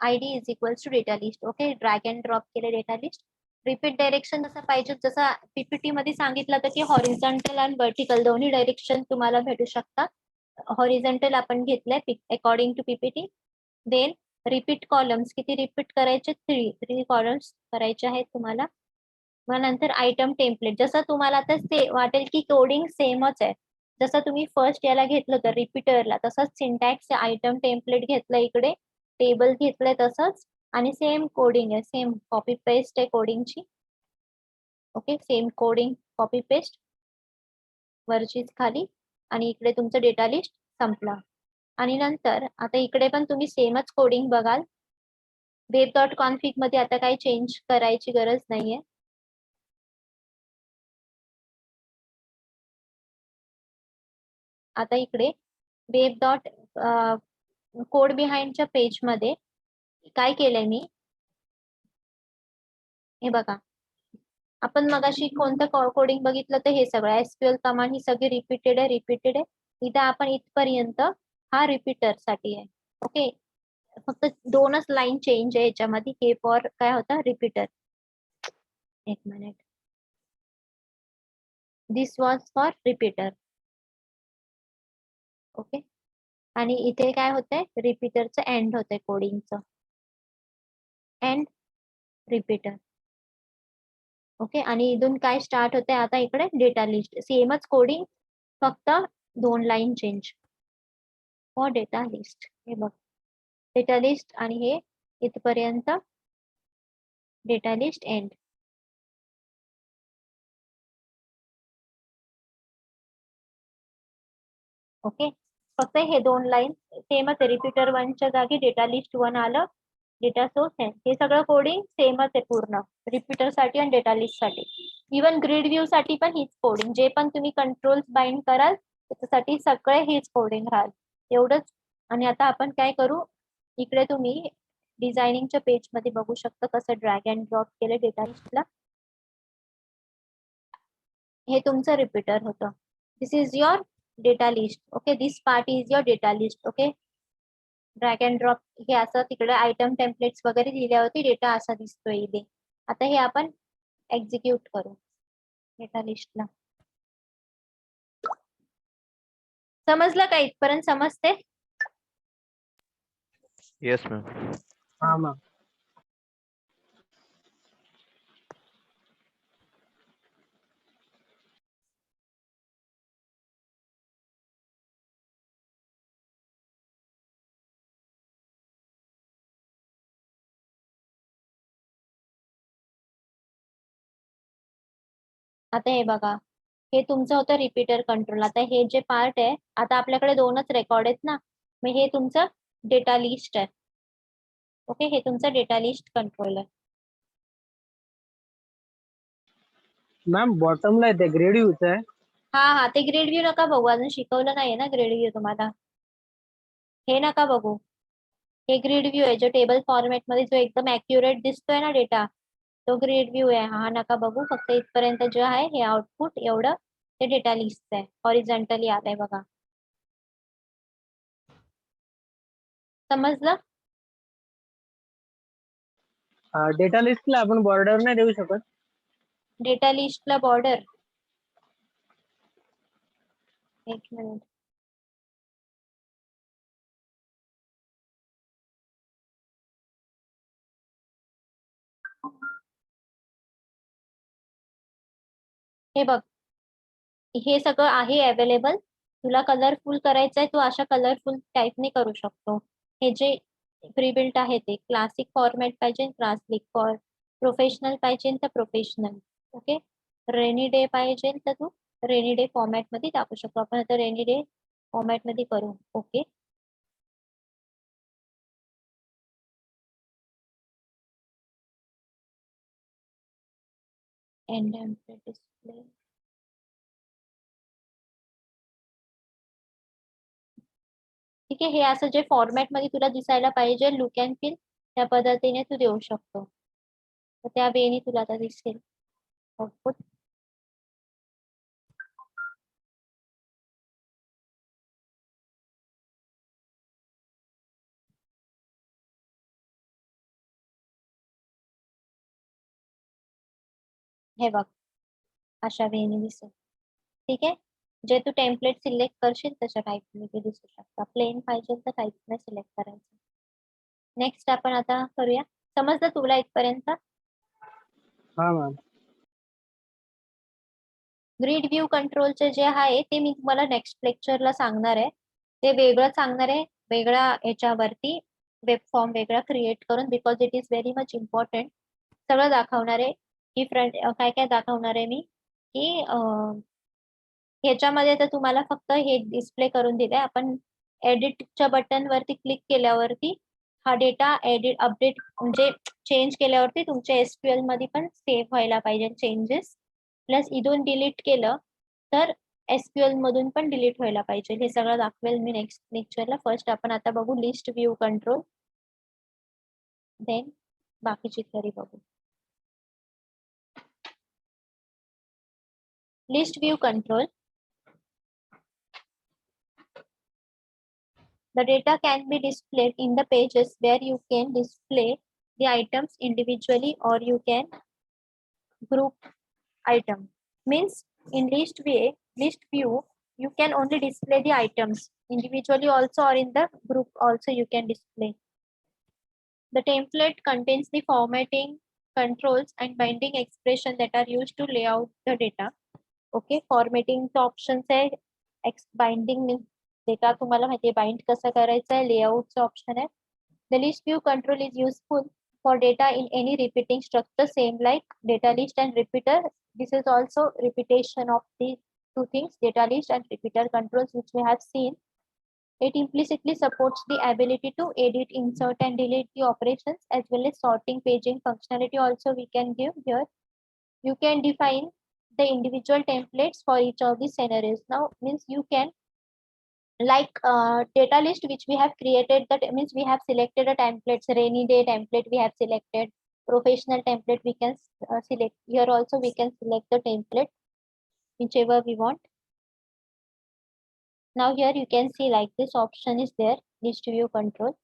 ID is equals to data list. Okay. Drag and drop केले डेटा लिस्ट. रिपीट डायरेक्शन जसं पाहिजे, जसं PPT मध्ये सांगितलं होतं की हॉरिझॉन्टल आणि वर्टिकल दोन्ही डायरेक्शन तुम्हाला भेटू शकतात. हॉरिझॉन्टल आपण घेतलंय according to PPT. Then repeat columns किती रिपीट करायचे, थ्री कॉलम्स करायचे आहेत तुम्हाला. मग नंतर आयटम टेम्पलेट, जसं तुम्हाला आता ते वाटेल की कोडिंग सेमच आहे, जसं तुम्ही फर्स्ट याला घेतलं होतं रिपीटरला, तसंच सिंटॅक्स आयटम टेम्पलेट घेतलं, इकडे टेबल घेतलंय तसंच, आणि सेम कोडिंग आहे, सेम कॉपी पेस्ट आहे कोडिंगची. Okay. Same coding copy paste वरचीच खाली, आणि इकडे तुमचं डेटा लिस्ट संपला. आणि नंतर आता इकडे पण तुम्ही सेमच कोडिंग बघाल. web.config मध्ये आता काही चेंज करायची गरज नाहीये. आता इकडे वेब डॉट कोड बिहाइंडच्या पेज मध्ये काय केलंय मी, हे बघा. आपण मगाशी कोणतं कोडिंग बघितलं तर हे सगळं SQL कमांड ही सगळी रिपीटेड आहे. इथं आपण इथपर्यंत हा रिपीटर साठी आहे. ओके. फक्त दोनच लाईन चेंज आहे याच्यामध्ये. हे फॉर काय होता रिपीटर. एक minute. This was for repeater. Okay. आणि इथे काय होतंय, रिपीटरचं एंड होतंय कोडिंगचं, एंड रिपीटर. ओके. आणि इथून काय स्टार्ट होते, आता इकडे डेटा लिस्ट सेमच कोडिंग, फक्त दोन line change for data list. हे बघ डेटा लिस्ट, आणि हे इथपर्यंत डेटा लिस्ट एंड. ओके. फक्त हे दोन लाईन सेमच आहे. रिपीटर 1च्या जागी डेटा लिस्ट 1 आलं, डेटा सोर्स आहे. हे सगळं कोडिंग सेमच आहे पूर्ण रिपीटर साठी आणि डेटा लिस्ट साठी. इवन ग्रिड व्ह्यू साठी पण हीच कोडिंग, जे पण तुम्ही कंट्रोल्स बाइंड कराल त्याच्यासाठी सगळे हीच कोडिंग राहाल, एवढंच. आणि आता आपण काय करू, इकडे तुम्ही डिझायनिंगच्या पेज मध्ये बघू शकता कसं ड्रॅग अँड ड्रॉप केलं डेटा लिस्टला. हे तुमचं रिपीटर होतं. This is your data list. Okay. This part is your data list. Okay. Drag and drop हे असं तिकडे आयटम टेम्पलेट्स वगैरे दिल्यावरती डेटा असा दिसतोय इथे. आता हे आपण एक्झिक्यूट करू डेटा लिस्टला. समजलं का? इथपर्यंत समजते? Yes ma'am. हा मॅम. आता हे बघा, हे तुमचं होतं रिपीटर कंट्रोल. आता हे जे पार्ट आहे, आता आपल्याकडे दोनच रेकॉर्ड आहेत ना, मग हे तुमचं डेटा लिस्ट आहे. ओके, हे तुमचं डेटा लिस्ट कंट्रोल आहे. मॅम बॉटमला आहे ते ग्रेड व्ह्यूच आहे. हा, ते ग्रेड व्ह्यू नका बघू, अजून शिकवलं नाहीये ना ग्रेड व्ह्यू तुम्हाला. हे नका बघू, हे ग्रिड व्ह्यू आहे, जो टेबल फॉर्मॅट मध्ये जो एकदम ऍक्युरेट दिसतोय ना डेटा, तो ग्रिड व्ह्यू आहे. हा नका बघू, फक्त इथपर्यंत जे आहे हे आउटपुट एवढं ते डेटा लिस्ट आहे. हॉरिझॉन्टली आलंय बघा, समजलं? डेटा लिस्टला आपण बॉर्डर नाही देऊ शकत. डेटा लिस्टला बॉर्डर, एक मिनिट. हे बघ, हे सगळं आहे अवेलेबल. तुला कलरफुल करायचंय, तू अशा कलरफुल टाईपने करू शकतो. हे जे प्रीबिल्ट आहे ते क्लासिक फॉर्मॅट पाहिजे, क्लासिक फॉर प्रोफेशनल पाहिजे तर प्रोफेशनल. ओके, रेनी डे पाहिजे तर तू रेनी डे फॉर्मॅट मध्ये टाकू शकतो. आपण आता रेनी डे फॉर्मॅट मध्ये करू. Okay, and display. ठीक आहे, हे असं जे फॉर्मॅट मध्ये तुला दिसायला पाहिजे लुक अँड फील, त्या पद्धतीने तू देऊ शकतो. तर त्या वेळी तुला आता दिसेल आउटपुट. हे बघ, अशा वेळी दिसेल. ठीक आहे, जे तू टेम्पलेट सिलेक्ट करशील तशा टाईप मध्ये दिसू शकता. प्लेन पाहिजे तर काहीच नाही सिलेक्ट करायचं. नेक्स्ट आपण आता करूया. समजलं तुला इथपर्यंत? हा मॅम. ग्रिड व्ह्यू कंट्रोलचे जे आहे ते मी तुम्हाला नेक्स्ट लेक्चरला सांगणार आहे. ते वेगळं सांगणार आहे, वेगळ्या याच्यावरती वेब फॉर्म वेगळा क्रिएट करून, because it is very much important. सगळं दाखवणार आहे की फ्रंट काय काय दाखवणार आहे मी, की ह्याच्यामध्ये तर तुम्हाला फक्त हे डिस्प्ले करून दिलंय. आपण एडिटच्या बटन वरती क्लिक केल्यावरती हा डेटा एडिट अपडेट म्हणजे चेंज केल्यावरती तुमच्या एसक्यूएल मध्ये पण सेव्ह व्हायला पाहिजे चेंजेस. प्लस इथून डिलीट केलं तर एसक्यूएल मधून पण डिलीट व्हायला पाहिजे. हे सगळं दाखवेल मी नेक्स्ट लेक्चरला. फर्स्ट आपण आता बघू लिस्ट व्ह्यू कंट्रोल, देन बाकीची थेरी बघू. List view control. The data can be displayed in the pages where you can display the items individually or you can group item. Means in list view, you can only display the items individually also or in the group also you can display. The template contains the formatting, controls and binding expression that are used to lay out the data. Okay, formatting options आहे, binding means data तुम्हाला माहिती आहे bind कसं करायचं आहे, लेआउटचं option आहे. The list view control is useful for data in any repeating structure, same like data list and repeater. This is also repetition of the two things, data list and repeater controls, which we have seen. It implicitly supports the ability to edit, insert and delete the operations as well as sorting, paging functionality also we can give here. You can define the individual templates for each of the scenarios. Now means you can like data list which we have created, that means we have selected a template, rainy day template we have selected, professional template we can select. Here also we can select the template whichever we want. Now here you can see like this option is there, list view control.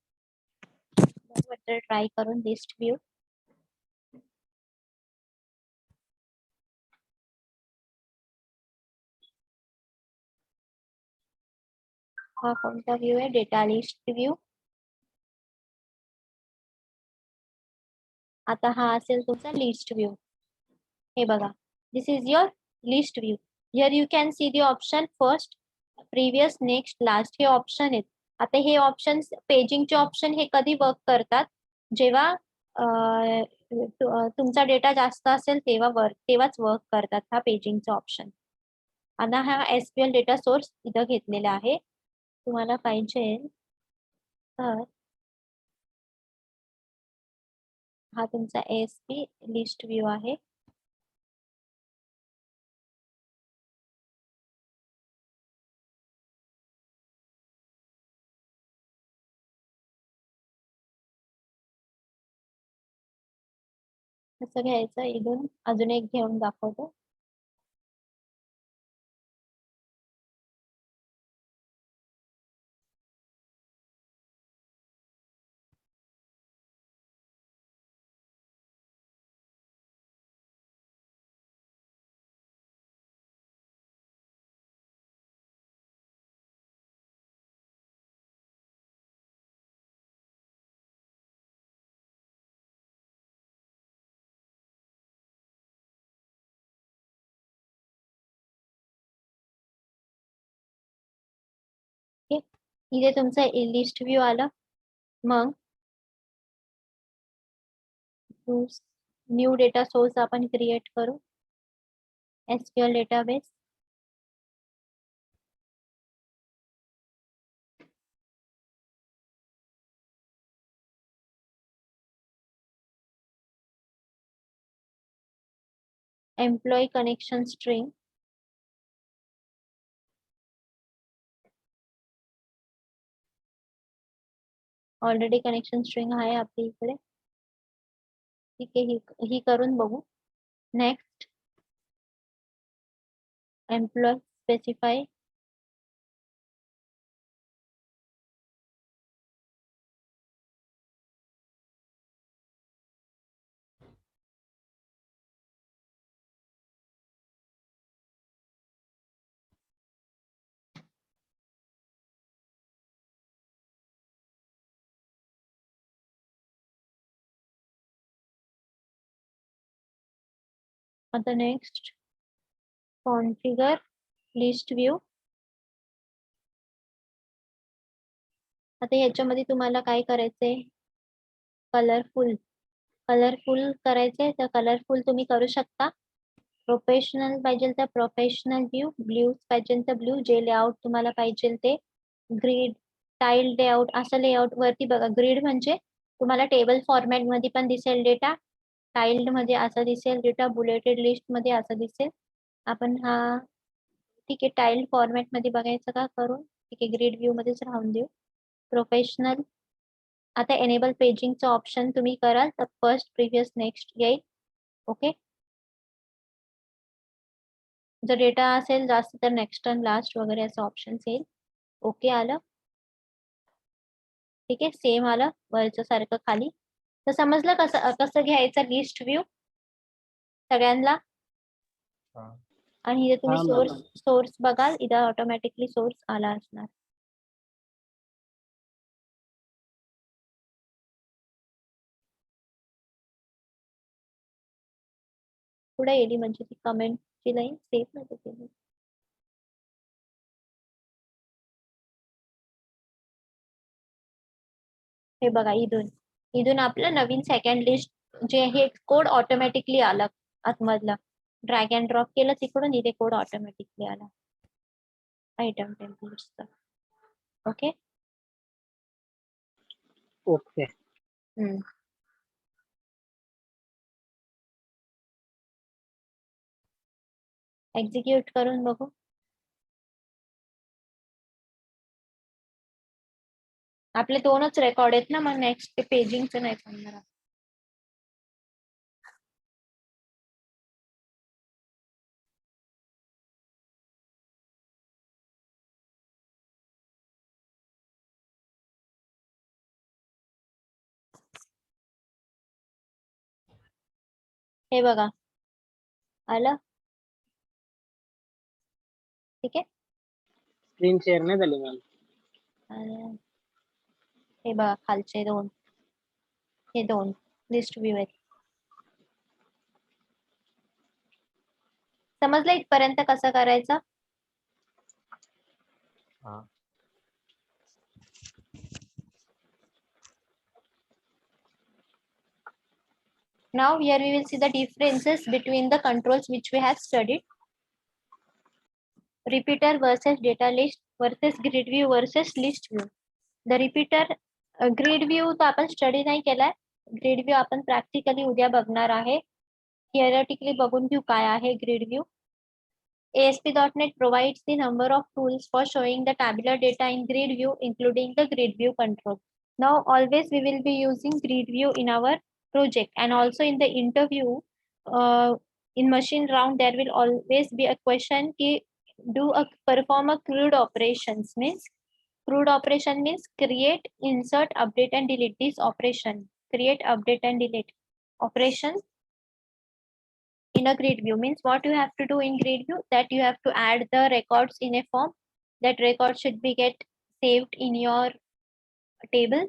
Try karun list view. हा कोणता view आहे, data list view. आता हा असेल तुमचा list view. हे बघा, this is your list view. Here you can see the option first, previous, next, last हे ऑप्शन आहेत. आता हे ऑप्शन पेजिंगचे ऑप्शन हे कधी वर्क करतात, जेव्हा तुमचा डेटा जास्त असेल तेव्हाच वर्क करतात हा पेजिंगचा ऑप्शन. आता हा SQL डेटा सोर्स इथं घेतलेला आहे. तुम्हाला पाहिजे तर हा तुमचा ASP लिस्ट व्ह्यू आहे. कसं घ्यायचं इथून अजून एक घेऊन दाखवतो. इथे तुमचं लिस्ट व्ह्यू आलं. मग न्यू डेटा सोर्स आपण क्रिएट करू. SQL database. Employee connection string. Already connection string आहे आपल्या इकडे. ठीक आहे, ही करून बघू. Next employ specify. आता नेक्स्ट कॉन्फिगर लिस्ट व्ह्यू. आता ह्याच्यामध्ये तुम्हाला काय करायचंय, कलरफुल करायचंय तर कलरफुल तुम्ही करू शकता. प्रोफेशनल पाहिजे तर प्रोफेशनल व्ह्यू, ब्ल्यू पाहिजे तर ब्ल्यू, जे लेआउट तुम्हाला पाहिजे ते, ग्रिड, टाइल लेआउट, असं लेआउट वरती बघा. ग्रिड म्हणजे तुम्हाला टेबल फॉर्मॅट मध्ये पण दिसेल डेटा, टाइल्ड मध्ये असं दिसेल डेटा, बुलेटेड लिस्ट मध्ये असं दिसेल. आपण हा ठीक आहे टाइल्ड फॉर्मॅट मध्ये बघायचं का करून. ठीक आहे, ग्रिड व्ह्यू मध्येच राहून देऊ. प्रोफेशनल. आता एनेबल पेजिंगचा ऑप्शन तुम्ही कराल तर फर्स्ट, प्रिव्हियस, नेक्स्ट येईल. ओके. जर डेटा असेल जास्त तर नेक्स्ट आणि लास्ट वगैरे असं ऑप्शन येईल. ओके आलं. ठीक आहे, सेम आलं वरचं सारखं खाली. तर समजलं कसं कसं घ्यायचं लिस्ट व्ह्यू सगळ्यांना. आणि इथे तुम्ही सोर्स बघाल, इथं ऑटोमॅटिकली सोर्स आला असणार. पुढे गेली म्हणजे ती कमेंटची लाईन सेव्ह नव्हती केली. हे बघा इथून आपलं नवीन सेकंड लिस्ट जे हे कोड ऑटोमॅटिकली आला आतमधला. ड्रॅग अँड ड्रॉप केलं तिकडून इथे कोड ऑटोमॅटिकली आला आयटम टेम्पलेट्सचा. ओके. ओके. एक्झिक्यूट करून बघू. आपले 2च रेकॉर्ड आहेत ना, मग नेक्स्ट पेजिंगचं नाही सांगणार. हे बघा आलं. ठीक आहे. स्क्रीन शेअर नाही झाली मॅम. हे बघा खालचे हे दोन लिस्ट व्ह्यू आहेत. समजलं इथपर्यंत कसं करायचं. Now here we will see the differences between the controls which we have studied. Repeater versus data list versus grid view versus list view. The repeater grid view तो आपण स्टडी नाही केलाय. Grid view आपण practically उद्या बघणार आहे. थिअरेटिकली बघून घेऊ काय आहे grid view. ASP.NET provides the number of tools for showing the tabular data in grid view, including the grid view control. Now, always we will be using grid view in our project, and also in the interview, in machine round, there will always be a question ki perform a CRUD operations. Means CRUD operation means create, insert, update, and delete. This operation, create, update, and delete operation in a grid view means what you have to do in grid view, that you have to add the records in a form. That record should be get saved in your table.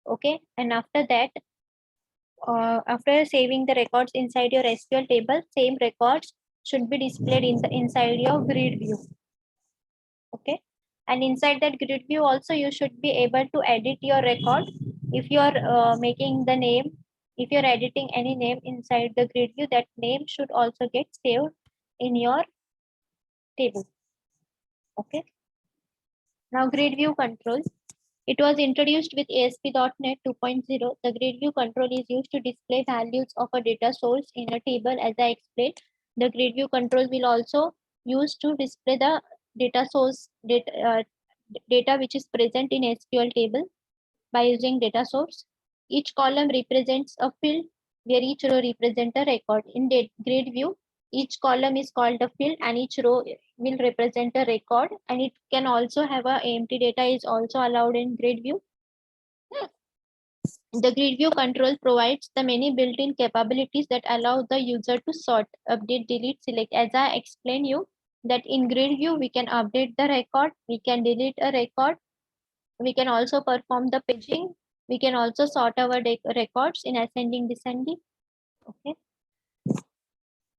Okay, and after that, after saving the records inside your SQL table, same records should be displayed in the inside your grid view. Okay, and inside that grid view also you should be able to edit your record. If you are making the name, if you're editing any name inside the grid view, that name should also get saved in your table. Okay. Now grid view control. It was introduced with ASP.NET 2.0. The grid view control is used to display values of a data source in a table. As I explained, the grid view control will also use to display the data source data which is present in SQL table by using data source. Each column represents a field where each row represents a record. In grid view, each column is called a field and each row will represent a record, and it can also have a empty data is also allowed in grid view. The grid view control provides the many built-in capabilities that allow the user to sort, update, delete, select. As I explained you that in grid view we can update the record, we can delete a record, we can also perform the paging, we can also sort our records in ascending, descending. Okay.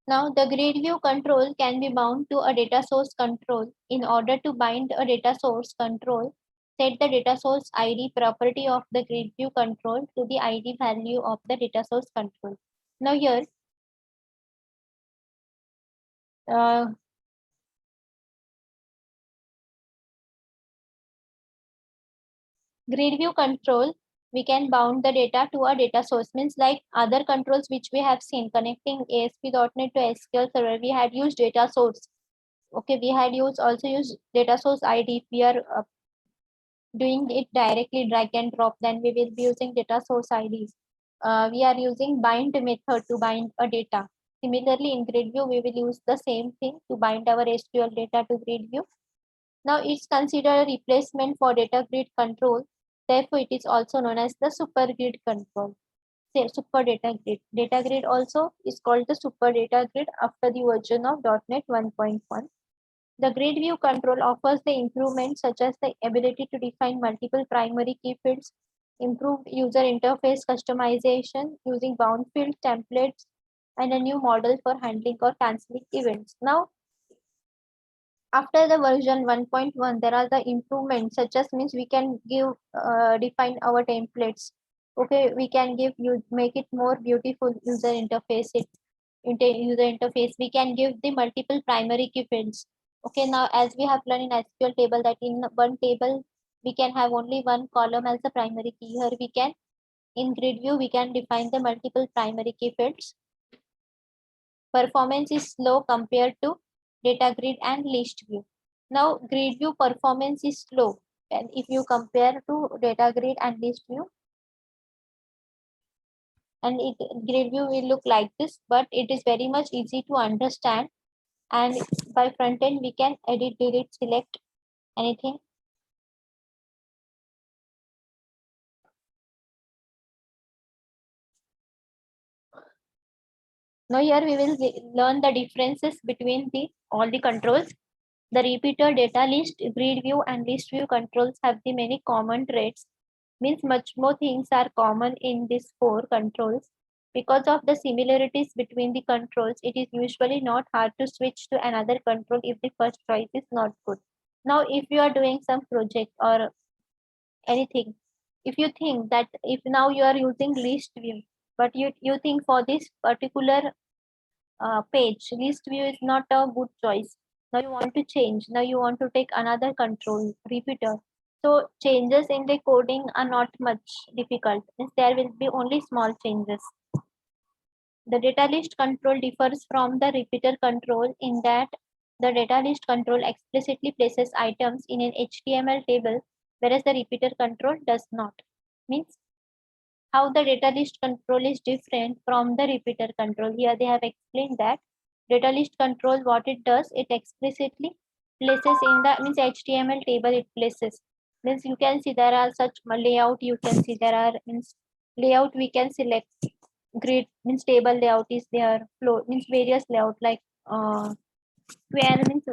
Now the grid view control can be bound to a data source control. In order to bind a data source control, set the data source ID property of the grid view control to the ID value of the data source control. Now here, grid view control, we can bound the data to a data source. Means like other controls which we have seen connecting ASP.NET to SQL Server, we had used data source. Okay, we had also used data source ID. If we are doing it directly drag and drop, then we will be using data source IDs. We are using bind method to bind a data. Similarly, in grid view, we will use the same thing to bind our SQL data to grid view. Now it's considered a replacement for data grid control. Therefore, it is also known as the super grid control. Say super data grid. Data grid also is called the super data grid after the version of .NET 1.1. The grid view control offers the improvements such as the ability to define multiple primary key fields, improved user interface customization using bound field templates, and a new model for handling or canceling events. Now, after the version 1.1, there are the improvements such as means we can give define our templates. Okay, we can make it more beautiful user interface. User interface, we can give the multiple primary key fields. Okay, now as we have learned in SQL table that in one table we can have only one column as the primary key. Here we can, in grid view, we can define the multiple primary key fields. Performance is slow compared to data grid and list view. Now grid view performance is slow, and if you compare to data grid and list view, and grid view will look like this, but it is very much easy to understand. And by front end, we can edit, delete, select anything. Now here we will learn the differences between all the controls. The repeater, data list, grid view, and list view controls have the many common traits. Means much more things are common in these four controls. Because of the similarities between the controls, it is usually not hard to switch to another control if the first choice is not good. Now, if you are doing some project or anything, if you think that if now you are using list view, but you think for this particular page, list view is not a good choice. Now you want to change. Now you want to take another control repeater. So changes in the coding are not much difficult. Means there will be only small changes. The data list control differs from the repeater control in that the data list control explicitly places items in an HTML table, whereas the repeater control does not. Means how the data list control is different from the repeater control. Here they have explained that data list control, what it does, it explicitly places in the means HTML table it places. Means you can see there are such layout, you can see there are means layout we can select. Grid means table layout is there, flow means various layout like square means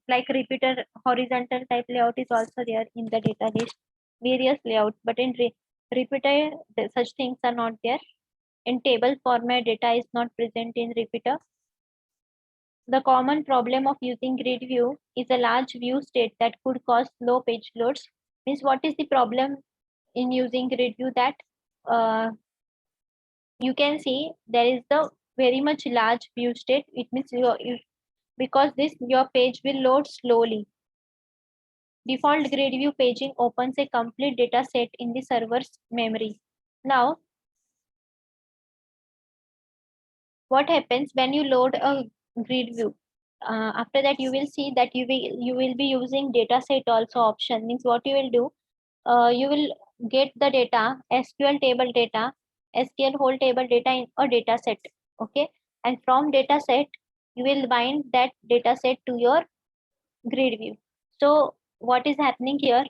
like repeater horizontal type layout is also there in the data list, various layouts, but in repeater such things are not there. In table format, data is not present in repeater. The common problem of using grid view is a large view state that could cause slow page loads. Means what is the problem in using grid view? That you can see there is the very much large view state. It means because this your page will load slowly. Default grid view paging opens a complete data set in the server's memory. Now, what happens when you load a grid view? After that, you will see that you will be using data set also option. Means what you will do? You will get the data, SQL table data, SQL whole table data in a data set. Okay, and from data set, you will bind that data set to your grid view. So what is happening here?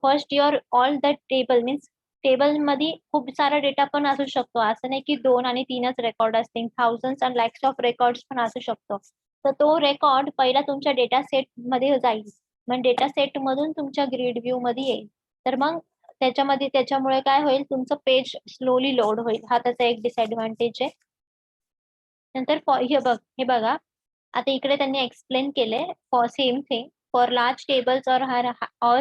First your all the table means table मध्ये खूप सारा data पण असू शकतो, असं नाही की 2 आणि 3च रेकॉर्ड असतील, thousands and lakhs of records पण असू शकतो. तर तो रेकॉर्ड पहिला तुमच्या डेटा सेट मध्ये जाईल, मग डेटा सेट मधून तुमच्या ग्रीड व्ह्यू मध्ये येईल. तर मग त्याच्यामुळे काय होईल, तुमचं पेज स्लोली लोड होईल. हा त्याचा एक डिसएडव्हान्टेज आहे. नंतर हे बघा, आता इकडे त्यांनी एक्सप्लेन केलंय for same thing. For large tables or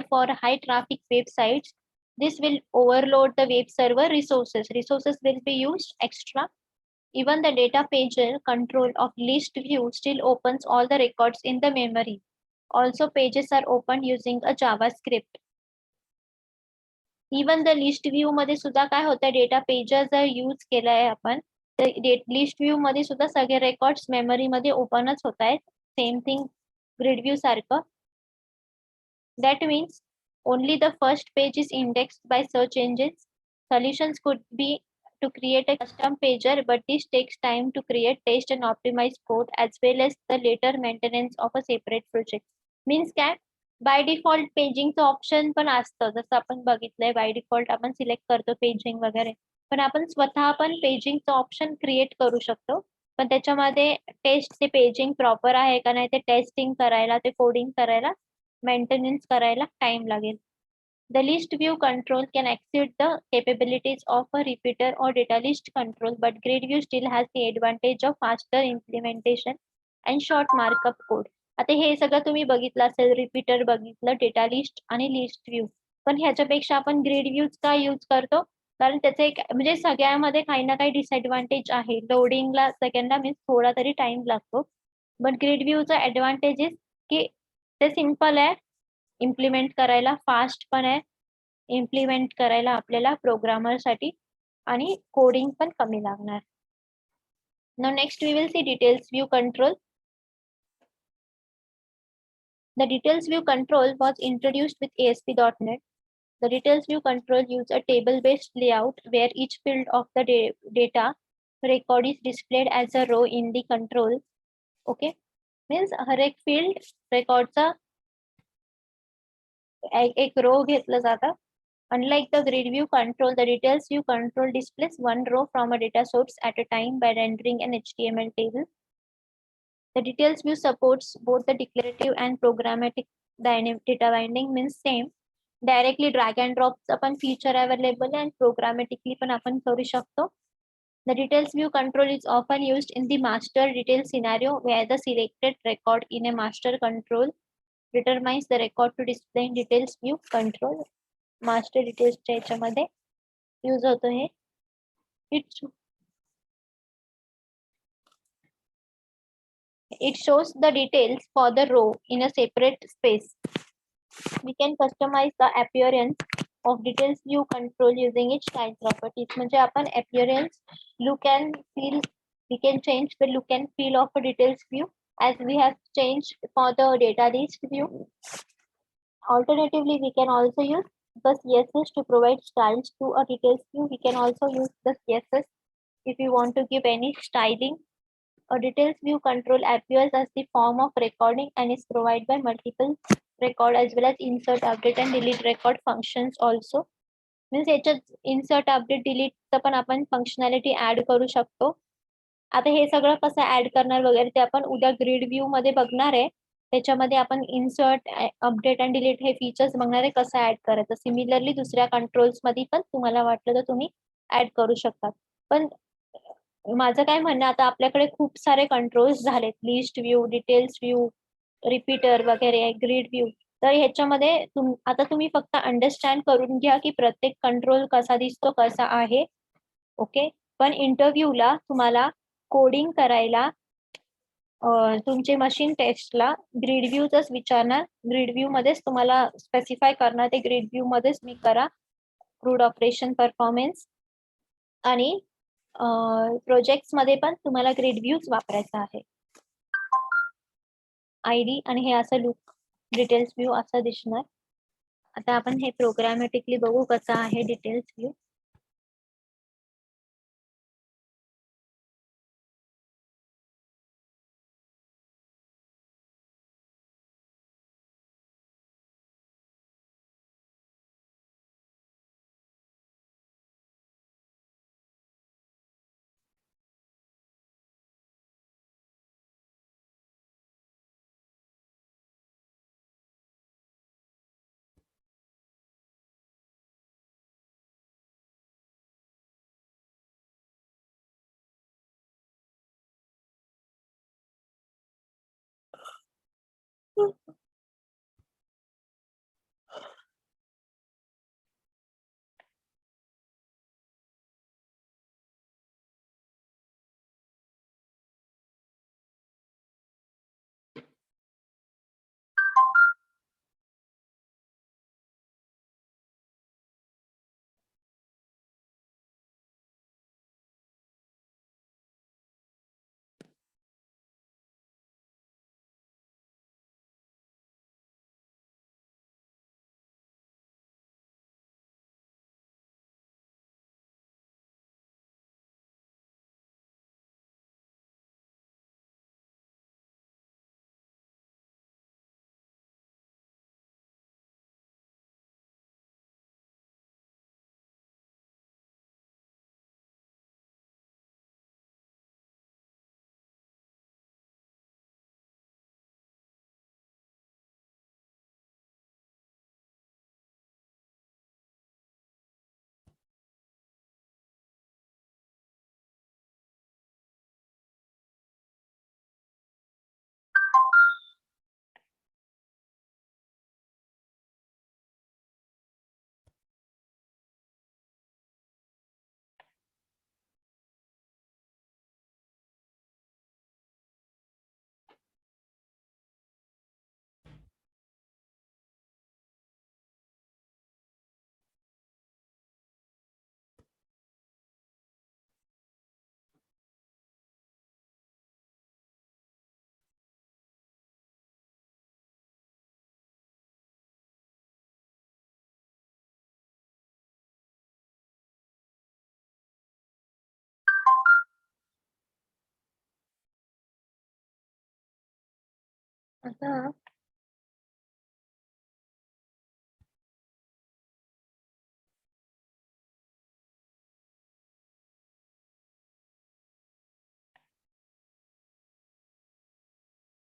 for high traffic websites, this will overload the web server resources. Resources will be used extra. Even the data pager control of list view still opens all the records in the memory. Also, pages are opened using a JavaScript. Even the list view मध्ये सुद्धा काय होतं, data pager जर use केलाय आपण, तर list view मध्ये सुद्धा सगळे रेकॉर्ड्स मेमरी मध्ये ओपनच होत आहेत. सेम थिंग ग्रिड व्ह्यू सारखं. That means only the first page is indexed by search engines. Solutions could be to create a custom pager, but this takes time to create, test and optimize code as well as the later maintenance of a separate project. Means काय, by default पेजिंगचं option पण असतं, जसं आपण बघितलंय by default आपण select करतो paging वगैरे, पण आपण स्वतः पण पेजिंगचं ऑप्शन क्रिएट करू शकतो. पण त्याच्यामध्ये टेस्ट ते पेजिंग प्रॉपर आहे का नाही ते टेस्टिंग करायला, ते कोडिंग करायला, मेंटेनन्स करायला टाइम लागेल. The list view control can exceed the capabilities of a repeater or data list control, but grid view still has the advantage of faster implementation and short markup code. आता हे सगळं तुम्ही बघितलं असेल, repeater बघितलं, data list आणि list view, पण ह्याच्यापेक्षा आपण ग्रिड व्ह्यूज का यूज करतो? कारण त्याचे एक म्हणजे सगळ्यामध्ये काही ना काही डिसएडव्हान्टेज आहे. लोडिंगला सेकंडला मीन्स थोडा तरी टाइम लागतो, बट ग्रिड व्ह्यूचा ऍडव्हान्टेज इज की ते सिंपल आहे इम्प्लिमेंट करायला, फास्ट पण आहे इम्प्लिमेंट करायला आपल्याला प्रोग्रामर साठी, आणि कोडिंग पण कमी लागणार. Now next we will see details view control. The details view control was introduced with ASP.NET. The details view control uses a table-based layout where each field of the data record is displayed as a row in the control. Okay, means हर एक field recordचा एक row घेतलं जातं. Unlike the grid view control, the details view control displays one row from a data source at a time by rendering an HTML table. The details view supports both the declarative and programmatic data binding, means same. Directly drag and drop आपण feature available and programmatically पण आपण करू शकतो. The details view control is often used in the master detail scenario where the selected record in a master control determines the record to display in details view control. Master डिटेल्सच्या याच्यामध्ये use होतो हे. It shows the details for the row in a separate space. We can customize the appearance of details view control using its style properties. म्हणजे आपण appearance, look and feel, we can change the look and feel of a details view as we have changed for the data list view. Alternatively, we can also use the CSS to provide styles to a details view. We can also use the CSS if you want to give any styling. A details view control appears as the form of recording and is provided by multiple record as well as insert, update and delete record functions also. Means याच्यात insert, update, delete पण आपण functionality add करू शकतो. आता हे सगळं कसं add करणार वगैरे ते आपण उद्या ग्रिड व्ह्यू मध्ये बघणार आहे. त्याच्यामध्ये आपण इन्सर्ट, अपडेट आणि डिलीट हे फीचर्स बघणार आहे कसं ऍड करायचं. सिमिलरली दुसऱ्या कंट्रोल्स मध्ये पण तुम्हाला वाटलं तर तुम्ही ऍड करू शकता. पण माझं काय म्हणणं, आता आपल्याकडे खूप सारे कंट्रोल्स झालेत, list view, details view, repeater वगैरे, ग्रिड व्ह्यू. तर ह्याच्यामध्ये आता तुम्ही फक्त अंडरस्टँड करून घ्या की प्रत्येक कंट्रोल कसा दिसतो, कसा आहे. ओके. पण इंटरव्ह्यूला तुम्हाला कोडिंग करायला तुमचे मशीन टेस्टला ग्रिड व्ह्यूच विचारणार. ग्रिड व्ह्यू मध्येच तुम्हाला स्पेसिफाय करणार ते ग्रिड व्ह्यू मध्येच मी करा क्रूड ऑपरेशन परफॉर्मन्स. आणि प्रोजेक्ट्स मध्ये पण तुम्हाला ग्रिड व्ह्यूच वापरायचा आहे. आयडी आणि हे असं लुक डिटेल्स व्ह्यू असं दिसणार. आता आपण हे प्रोग्रामॅटिकली बघू कसं आहे डिटेल्स व्ह्यू. आता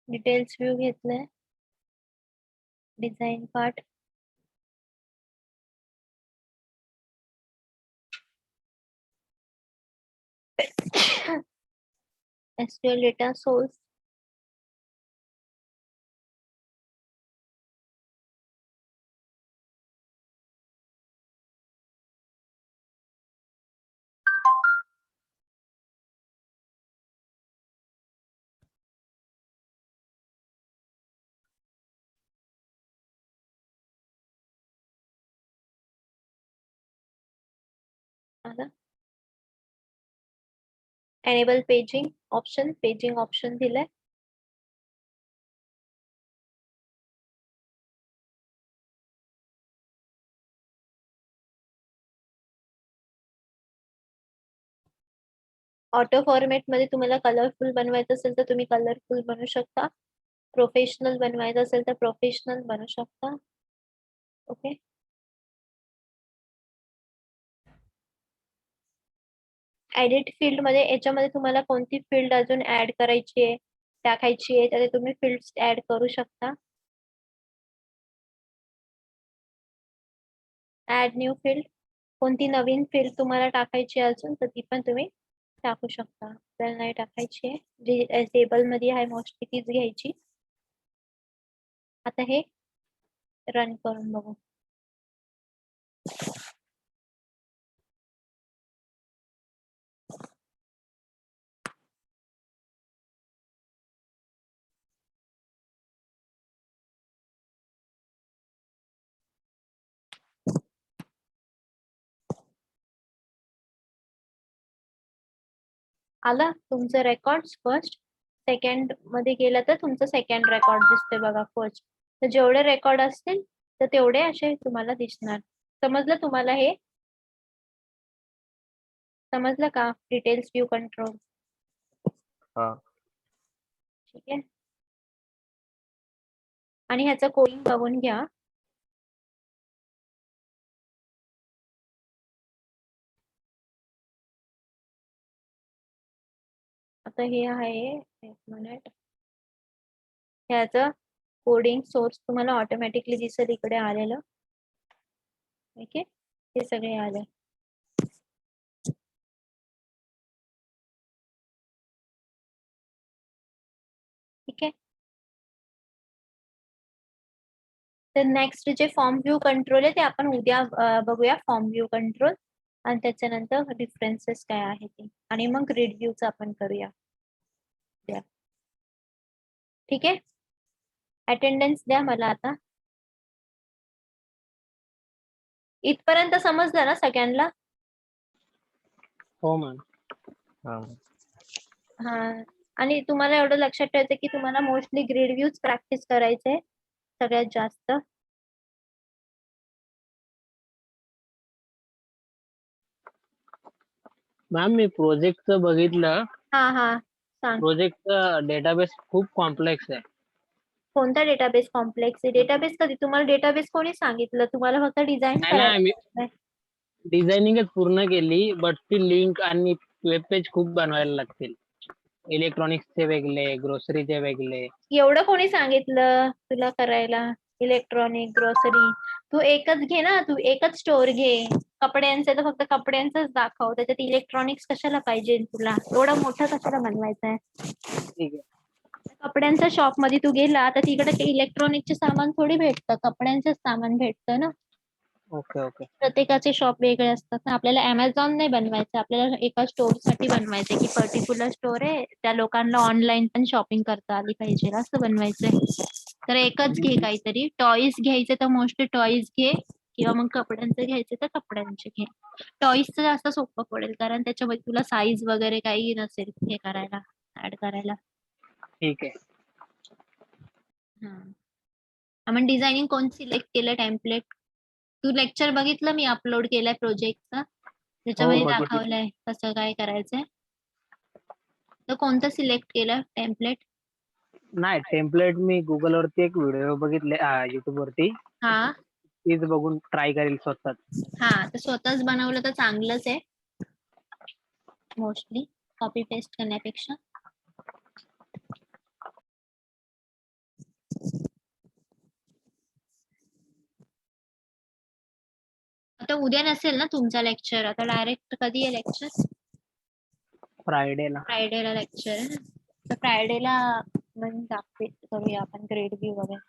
डिटेल्स व्ह्यू घेतलाय, design part, SQL data source, आलं. एनेबल पेजिंग ऑप्शन दिलंय. ऑटो फॉर्मेट मध्ये तुम्हाला कलरफुल बनवायचं असेल तर तुम्ही कलरफुल बनवू शकता. प्रोफेशनल बनवायचं असेल तर प्रोफेशनल बनवू शकता. ओके. एडिट फील्ड मध्ये याच्यामध्ये तुम्हाला कोणती फील्ड अजून ऍड करायची आहे, टाकायची आहे, तर तुम्ही फील्ड ऍड करू शकता. ऍड न्यू फील्ड, कोणती नवीन फील्ड तुम्हाला टाकायची अजून तर ती पण तुम्ही टाकू शकता. आपल्याला नाही टाकायची आहे, जी टेबल मध्ये आहे मोस्टली तीच घ्यायची. आता हे रन करून बघू. आला तुमचं रेकॉर्ड फर्स्ट. सेकंड मध्ये गेलं तर तुमचं सेकंड रेकॉर्ड दिसतोय बघा फर्स्ट. तर जेवढे रेकॉर्ड असतील तर तेवढे असे तुम्हाला दिसणार. समजलं तुम्हाला हे? समजलं का? Details view control. हा. ठीक आहे. आणि ह्याचं कोडिंग बघून घ्या. आता हे आहे, एक मिनिट, ह्याचं कोडिंग सोर्स तुम्हाला ऑटोमॅटिकली दिसेल इकडे आलेलं. ठीक आहे, हे सगळे आले. ठीक आहे. तर नेक्स्ट जे फॉर्म व्ह्यू कंट्रोल आहे ते आपण उद्या बघूया. फॉर्म व्ह्यू कंट्रोल आणि त्याच्यानंतर डिफरन्सेस काय आहे ते, आणि मग ग्रिड व्ह्यूच आपण करूया. ठीक आहे. अटेंडन्स द्या मला आता. इथपर्यंत समजलं ना सगळ्यांना? हो मॅम. हा. हा. आणि तुम्हाला एवढं लक्षात ठेवायचं की तुम्हाला मोस्टली ग्रिड व्ह्यूज प्रॅक्टिस करायचे सगळ्यात जास्त. मॅम मी प्रोजेक्टचं बघितलं. हा सांग. प्रोजेक्टचं डेटाबेस खूप कॉम्प्लेक्स आहे. कोणता डेटाबेस कॉम्प्लेक्स आहे? डेटाबेस कधी तुम्हाला डेटाबेस कोणी सांगितलं? तुम्हाला फक्त डिझाईन नाही मी करायचं. डिझायनिंगच पूर्ण केली, बट ती लिंक आणि वेब पेज खूप बनवायला लागतील. इलेक्ट्रॉनिक्सचे वेगळे, ग्रोसरीचे वेगळे. एवढं कोणी सांगितलं तुला करायला? इलेक्ट्रॉनिक, ग्रोसरी, तू एकच घे ना. तू एकच स्टोअर घे. कपड्यांचं तर फक्त कपड्यांचंच दाखव. त्याच्यात इलेक्ट्रॉनिक्स कशाला पाहिजे तुला? एवढं मोठं कशाला बनवायचं आहे? ठीक आहे. कपड्यांच्या शॉप मध्ये तू गेला तर तिकडे इलेक्ट्रॉनिकचे सामान थोडी भेटतं, कपड्यांचंच सामान भेटतं ना. Okay okay. प्रत्येकाचे शॉप वेगळे असतात ना. आपल्याला अमेझॉन नाही बनवायचं, आपल्याला एका स्टोर साठी बनवायचं की पर्टिक्युलर स्टोर आहे, त्या लोकांना ऑनलाईन पण शॉपिंग करता आली पाहिजे असं बनवायचंय. तर एकच घे काहीतरी. टॉईज घ्यायचे तर मोस्टली टॉईज घे, किंवा मग कपड्यांचे घ्यायचे तर कपड्यांचे घे. टॉईजचं जास्त सोपं पडेल कारण त्याच्यामध्ये तुला साईज वगैरे काही नसेल हे करायला, ऍड करायला. ठीक आहे. आपण डिझायनिंग कोण सिलेक्ट केलं? टेम्पलेट तू लेक्चर बघितलं मी अपलोड केलाय प्रोजेक्टचा, त्याच्यामध्ये बघितलं. दाखवलंय कसं काय करायचंय. तर कोणतं सिलेक्ट केलं टेम्पलेट? नाही, टेम्पलेट मी गुगल वरती एक व्हिडिओ बघितले, युट्यूब वरती. हा तीच बघून ट्राय करेल स्वतःच. हा, तर स्वतःच बनवलं तर चांगलंच आहे, मोस्टली कॉपी पेस्ट करण्यापेक्षा. आता उद्या नसेल ना तुमचा लेक्चर? आता डायरेक्ट कधी आहे लेक्चर? फ्रायडेला. फ्रायडेला लेक्चर आहे ना. तर फ्रायडेला मग करूया आपण ग्रेड व्ह्यू वगैरे.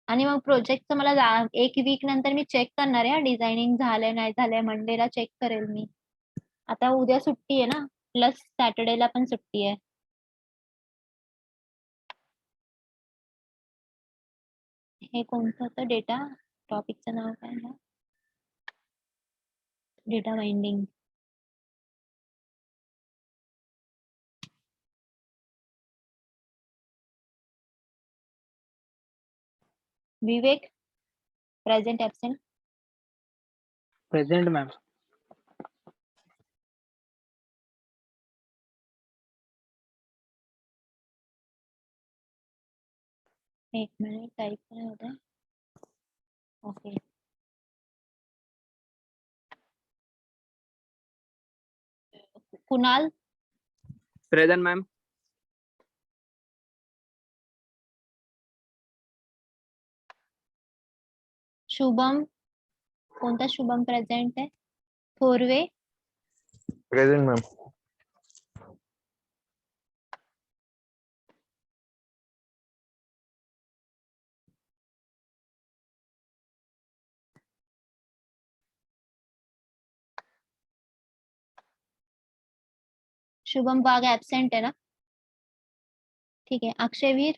आणि मग प्रोजेक्टचं मला एक वीक नंतर मी चेक करणार आहे, डिझायनिंग झालंय नाही झालंय. मंडेला चेक करेल मी. आता उद्या सुट्टी आहे ना, प्लस सॅटर्डेला पण सुट्टी आहे. हे कोणतं होतं डेटा? टॉपिकचं नाव काय आहे? Data binding. Vivek, present absent. Present ma'am. एक मिनिट टाइप काय होतं. Okay. Kunal, present ma'am. Shubham, कोणता शुभम प्रेझेंट आहे. Thorve, present ma'am. Shubham Wagh absent आहे ना. ठीक आहे. अक्षयवीर,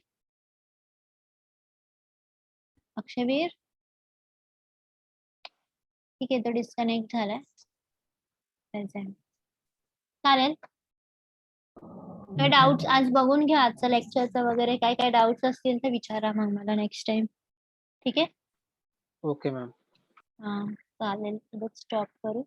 अक्षयवीर ठीक आहे, तो डिस्कनेक्ट झालाय. प्रेझेंट. चालेल. काय डाऊट्स आज बघून घ्या, आजचं लेक्चरचं वगैरे काय काय डाऊट्स असतील तर विचारा मग मला नेक्स्ट टाइम. ठीक आहे. Okay ma'am. हा चालेल, स्टॉप करू.